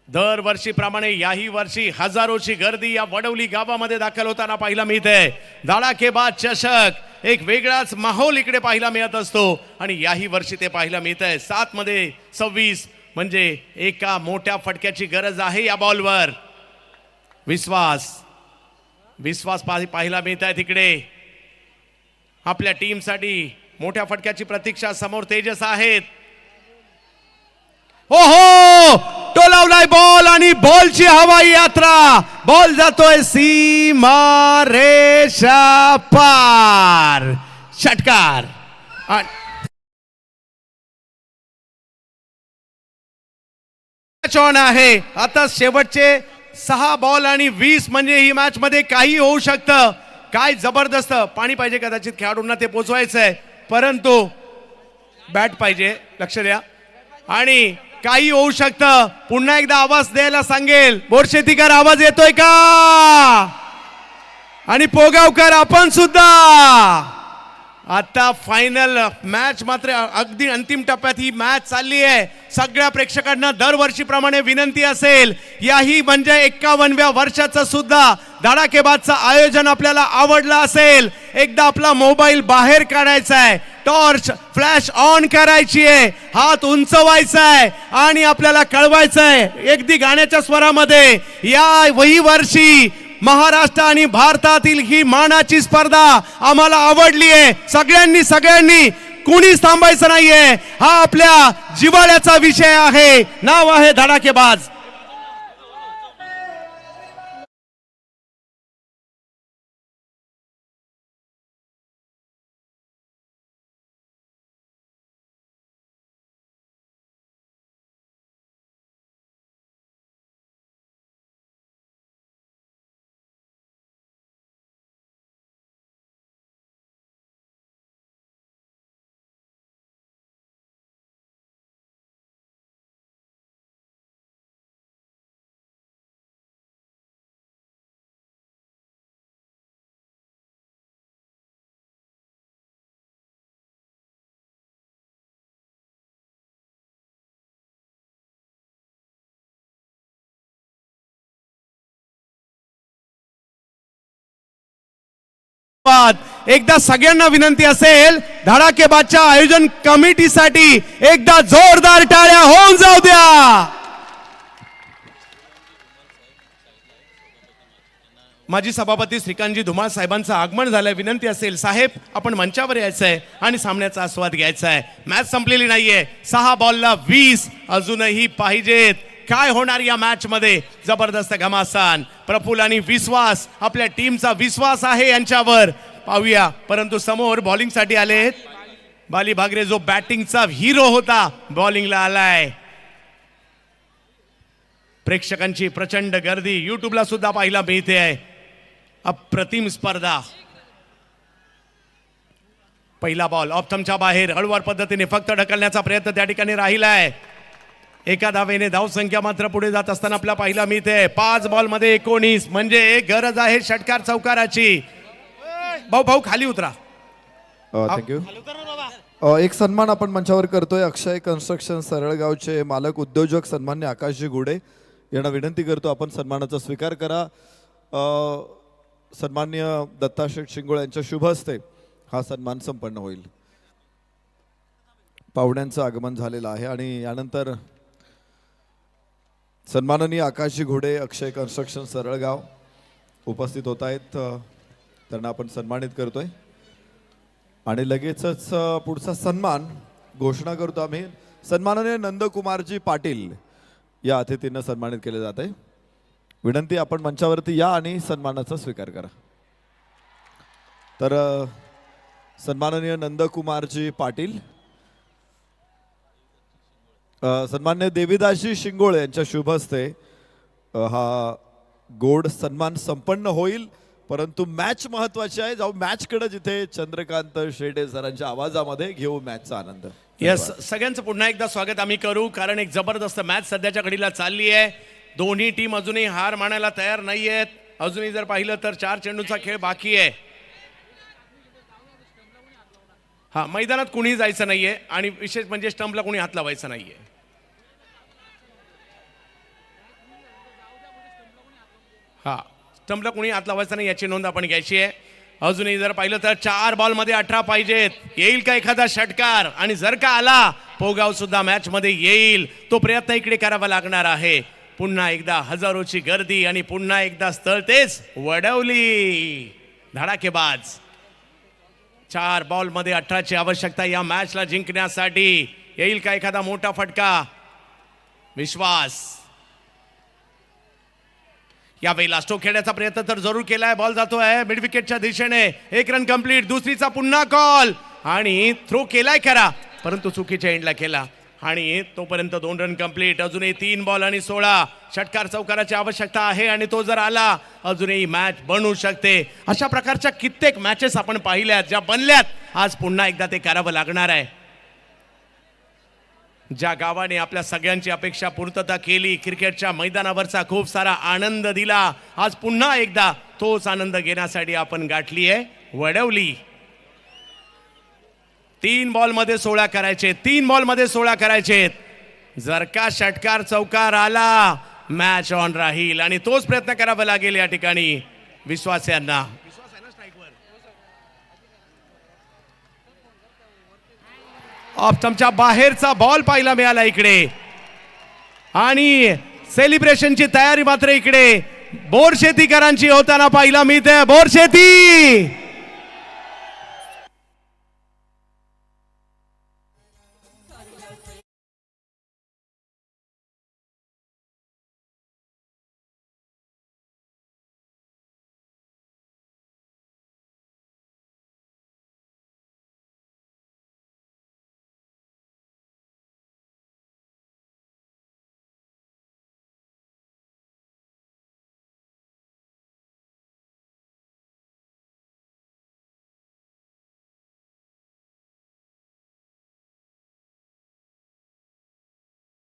दरवर्षीप्रमाणे याही वर्षी हजारोची गर्दी या वडवली गावामध्ये दाखल होताना पाहायला मिळते. धडाकेबाज चषक, एक वेगळाच माहोल इकडे पाहायला मिळत असतो आणि याही वर्षी ते पाहायला मिळतंय. 7 मध्ये 26 म्हणजे एका मोठ्या फटक्याची गरज आहे या बॉलवर. विश्वास पाहायला मिळत आहे तिकडे. आपल्या टीमसाठी मोठ्या फटक्याची प्रतीक्षा. समोर तेजस आहेत. ओहो, टोलावलाय बॉल आणि बॉलची हवाई यात्रा. बॉल जातोय सीमा रेषा पार. षटकार. ऑन आहे आता. शेवटचे 6 बॉल आणि 20 म्हणजे ही मॅच मध्ये काही होऊ शकतं. काय जबरदस्त पाणी पाहिजे कदाचित खेळाडूंना ते पोचवायचंय, परंतु बॅट पाहिजे. लक्ष द्या. आणि काही होऊ शकतं. पुन्हा एकदा आवाज द्यायला सांगेल. बोरशेतीकर आवाज येतोय का? आणि पोगावकर आपण सुद्धा. आता फायनल मॅच मात्र अगदी अंतिम टप्प्यात ही मॅच चालली आहे. सगळ्या प्रेक्षकांना दरवर्षीप्रमाणे विनंती असेल, याही म्हणजे 51व्या वर्षाचं सुद्धा धडाकेबाजचं आयोजन आपल्याला आवडलं असेल, एकदा आपला मोबाईल बाहेर काढायचा आहे, टॉर्च फ्लॅश ऑन करायची आहे, हात उंचवायचा आहे आणि आपल्याला कळवायचं आहे अगदी गाण्याच्या स्वरामध्ये, या वही वर्षी महाराष्ट्र आणि भारतातील ही मानाची स्पर्धा आम्हाला आवडली आहे. सगळ्यांनी कुणीच थांबायचं नाहीये. हा आपल्या जिव्हाळ्याचा विषय आहे. नाव आहे धडाकेबाज. एकदा सगळ्यांना विनंती असेल, धडाकेबाजच्या आयोजन कमिटीसाठी एकदा जोरदार टाळ्या होऊन जाऊ द्या. माजी सभापती श्रीकांतजी धुमाळ साहेबांचं आगमन झालंय. विनंती असेल साहेब, आपण मंचावर यायचं आहे आणि सामन्याचा आस्वाद घ्यायचा आहे. मॅच संपलेली नाहीये. 6 बॉलला 20 अजूनही पाहिजेत. काय होणार या मॅच मध्ये? जबरदस्त घमासान. प्रफुल्ल आणि विश्वास, आपल्या टीमचा विश्वास आहे यांच्यावर. पाहूया. परंतु समोर बॉलिंग साठी आलेत बाली भागरे, जो बॅटिंगचा हिरो होता, बॉलिंगला आलाय. प्रेक्षकांची प्रचंड गर्दी युट्यूबला सुद्धा पाहायला मिळते आहे. अप्रतिम स्पर्धा. पहिला बॉल ऑप्थमच्या बाहेर हळूवार पद्धतीने फक्त ढकलण्याचा प्रयत्न त्या ठिकाणी राहिलाय. एका धावेने धावसंख्या मात्र पुढे जात असताना आपल्याला पाहायला मिळते. 5 बॉल मध्ये 19, म्हणजे गरज आहे षटकार चौकाराची. भाऊ खाली उतरा. थँक्यू. एक सन्मान आपण मंचावर करतोय. अक्षय कन्स्ट्रक्शन सरळगावचे मालक उद्योजक सन्मान्य आकाशजी गुडे यांना विनंती करतो आपण सन्मानाचा स्वीकार करा. सन्मान्य दत्ताशेठ शिंगोळे यांच्या शुभ हस्ते हा सन्मान संपन्न होईल. पाहुण्यांचं आगमन झालेलं आहे आणि यानंतर सन्माननीय आकाशजी घोडे अक्षय कन्स्ट्रक्शन सरळगाव उपस्थित होत आहेत. त्यांना आपण सन्मानित करतोय आणि लगेचच पुढचा सन्मान घोषणा करतो आम्ही. सन्माननीय नंदकुमारजी पाटील या अतिथींना सन्मानित केले जात आहे. विनंती, आपण मंचावरती या आणि सन्मानाचा स्वीकार करा. तर सन्माननीय नंदकुमारजी पाटील, सन्मान्य देवीदासजी शिंगोळे यांच्या शुभ हस्ते हा गोड सन्मान संपन्न होईल. परंतु मॅच महत्वाची आहे. जाऊ मॅचकडे, जिथे चंद्रकांत शेटे सरांच्या आवाजामध्ये घेऊ मॅचचा आनंद. यस, सगळ्यांचं पुन्हा एकदा स्वागत आम्ही करू, कारण एक जबरदस्त मॅच सध्याच्या घडीला चालली आहे. दोन्ही टीम अजूनही हार मानायला तयार नाही आहेत. अजूनही जर पाहिलं तर 4 चेंडूचा खेळ बाकी आहे. हा, मैदानात कुणी जायचं नाहीये आणि विशेष म्हणजे स्टंपला कुणी हात लावायचा नाहीये. हा, स्टंपला कुणी हात लावायचा नाही याची नोंद आपण घ्यायची आहे. अजूनही जर पाहिलं तर 4 बॉल मध्ये 18 पाहिजेत. येईल का एखादा षटकार? आणि जर का आला, पोगाव सुद्धा मॅच मध्ये येईल. तो प्रयत्न इकडे करावा लागणार आहे. पुन्हा एकदा हजारोची गर्दी आणि पुन्हा एकदा स्थळ तेच वडवली. धडाकेबाज. 4 बॉल मध्ये 18 ची आवश्यकता या मॅचला जिंकण्यासाठी. येईल का एखादा मोठा फटका? विश्वास यावेळी स्ट्रोक खेळण्याचा प्रयत्न तर जरूर केलाय. बॉल जातोय मिड विकेटच्या दिशेने. 1 रन कंप्लीट. दुसरीचा पुन्हा कॉल आणि थ्रो केलाय खरा, परंतु चुकीच्या एंडला केला आणि तोपर्यंत 2 रन कंप्लीट. अजूनही 3 बॉल आणि 16. षटकार चौकाराची आवश्यकता आहे आणि तो जर आला अजूनही मॅच बनू शकते. अशा प्रकारच्या कित्येक मॅचेस आपण पाहिल्यात, ज्या बनल्यात. आज पुन्हा एकदा ते करावं लागणार आहे. ज्या गावाने आपल्या सगळ्यांची अपेक्षा पूर्तता केली, क्रिकेटच्या मैदानावरचा खूप सारा आनंद दिला, आज पुन्हा एकदा तोच आनंद घेण्यासाठी आपण गाठली आहे वडवली. 3 बॉलमध्ये 16 करायचे, 3 बॉलमध्ये 16 करायचे. जर का षटकार चौकार आला मॅच ऑन राहील आणि तोच प्रयत्न करावा लागेल या ठिकाणी विश्वास यांना. ऑफ स्टंपच्या बाहेरचा बॉल पाहायला मिळाला इकडे आणि सेलिब्रेशनची तयारी मात्र इकडे बोरशेतीकरांची होताना पाहायला मिळते. बोरशेती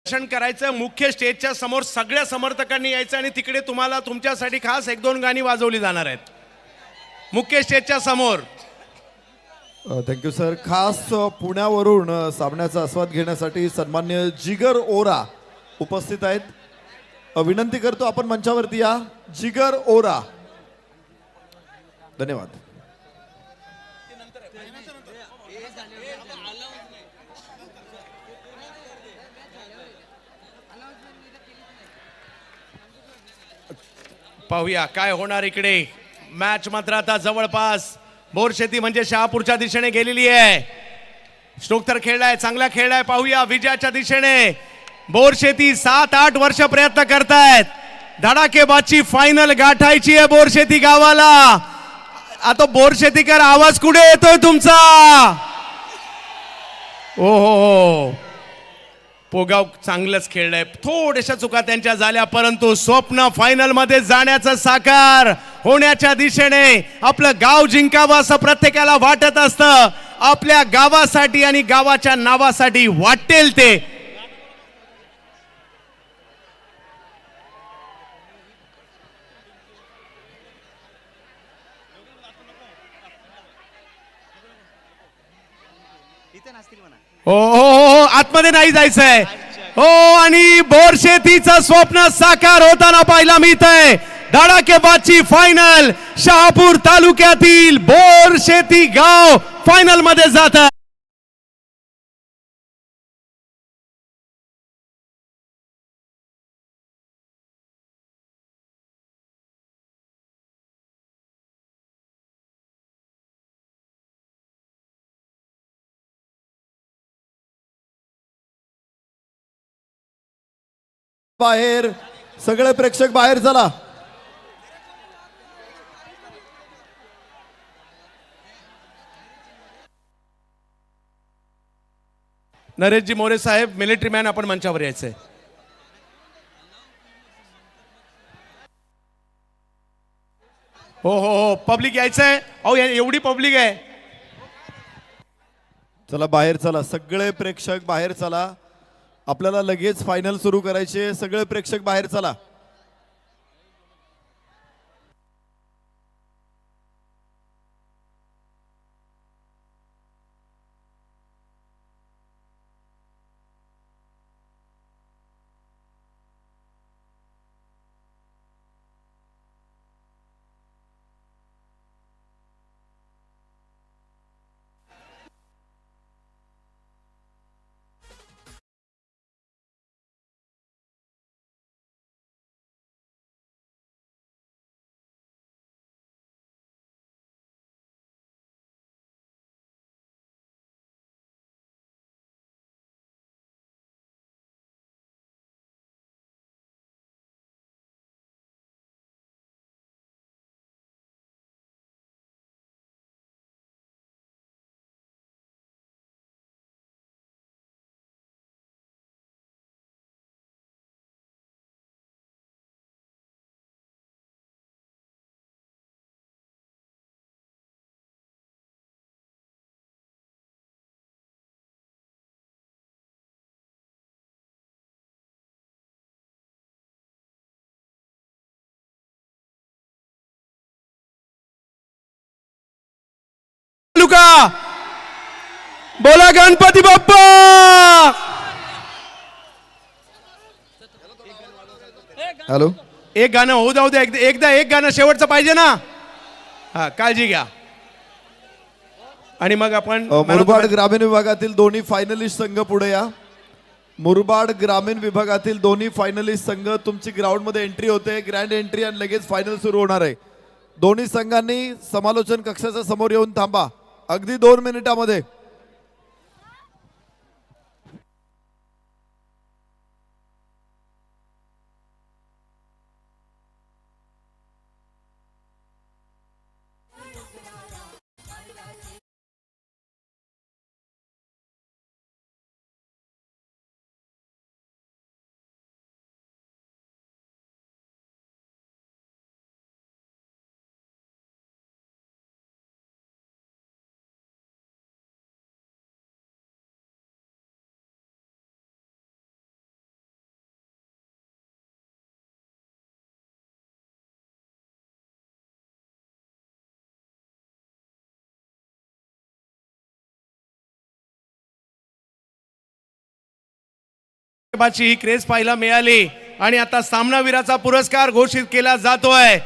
दर्शन करायचं. मुख्य स्टेजच्या समोर सगळ्या समर्थकांनी यायचं आणि तिकडे तुम्हाला तुमच्यासाठी खास 1-2 गाणी वाजवली जाणार आहेत मुख्य स्टेजच्या समोर. Thank you sir. खास पुण्यावरून सामन्याचा आस्वाद घेण्यासाठी सन्मान्य जिगर ओरा उपस्थित आहेत. विनंती करतो आपण मंचावरती या. जिगर ओरा, धन्यवाद. पाहूया काय होणार इकडे. मॅच मात्र आता जवळपास बोरशेती म्हणजे शहापूरच्या दिशेने गेलेली आहे. स्ट्रोक तर खेळलाय, चांगला खेळलाय. पाहूया विजयाच्या दिशेने बोरशेती 7-8 वर्ष प्रयत्न करतायत. धडाकेबाजी फायनल गाठायची आहे बोरशेती गावाला. आता बोरशेतीकर आवाज कुठे येतोय तुमचा? ओ हो, पोगाव चांगलंच खेळलंय. थोड्याशा चुका त्यांच्या झाल्या परंतु स्वप्न फायनल मध्ये जाण्याचं साकार होण्याच्या दिशेने आपलं गाव जिंकावं असं प्रत्येकाला वाटत असतं. आपल्या गावासाठी आणि गावाच्या नावासाठी वाटेल ते. हो, आतमध्ये नाही जायचंय. हो, आणि बोरशेतीचं स्वप्न साकार होताना पाहायला मिळतंय. धडाकेबाजी फायनल शहापूर तालुक्यातील बोरशेती गाव फायनल मध्ये जात. बाहेर, सगळे प्रेक्षक बाहेर चला. नरेशजी मोरे साहेब, मिलिटरी मॅन, आपण मंचावर यायचंय. हो, पब्लिक यायचंय. अहो एवढी पब्लिक आहे. चला बाहेर चला, सगळे प्रेक्षक बाहेर चला. आपल्याला लगेच फायनल सुरू करायचे. सगळे प्रेक्षक बाहेर चला. बोला गणपती बाप्पा. हॅलो. एक गाणं होऊ जाऊ द्या, एकदा एक गाणं शेवटचं पाहिजे ना. हा, काळजी घ्या. आणि मग आपण मुरबाड ग्रामीण विभागातील दोन्ही फायनलिस्ट संघ पुढे या. मुरबाड ग्रामीण विभागातील दोन्ही फायनलिस्ट संघ तुमची ग्राउंड मध्ये एंट्री होते. ग्रँड एंट्री आणि लगेच फायनल सुरू होणार आहे. दोन्ही संघांनी समालोचन कक्षाच्या समोर येऊन थांबा अगदी 2 मिनिटामध्ये. ही क्रेज पाहायला मिळाली आणि आता सामनावीराचा पुरस्कार घोषित केला जातोय.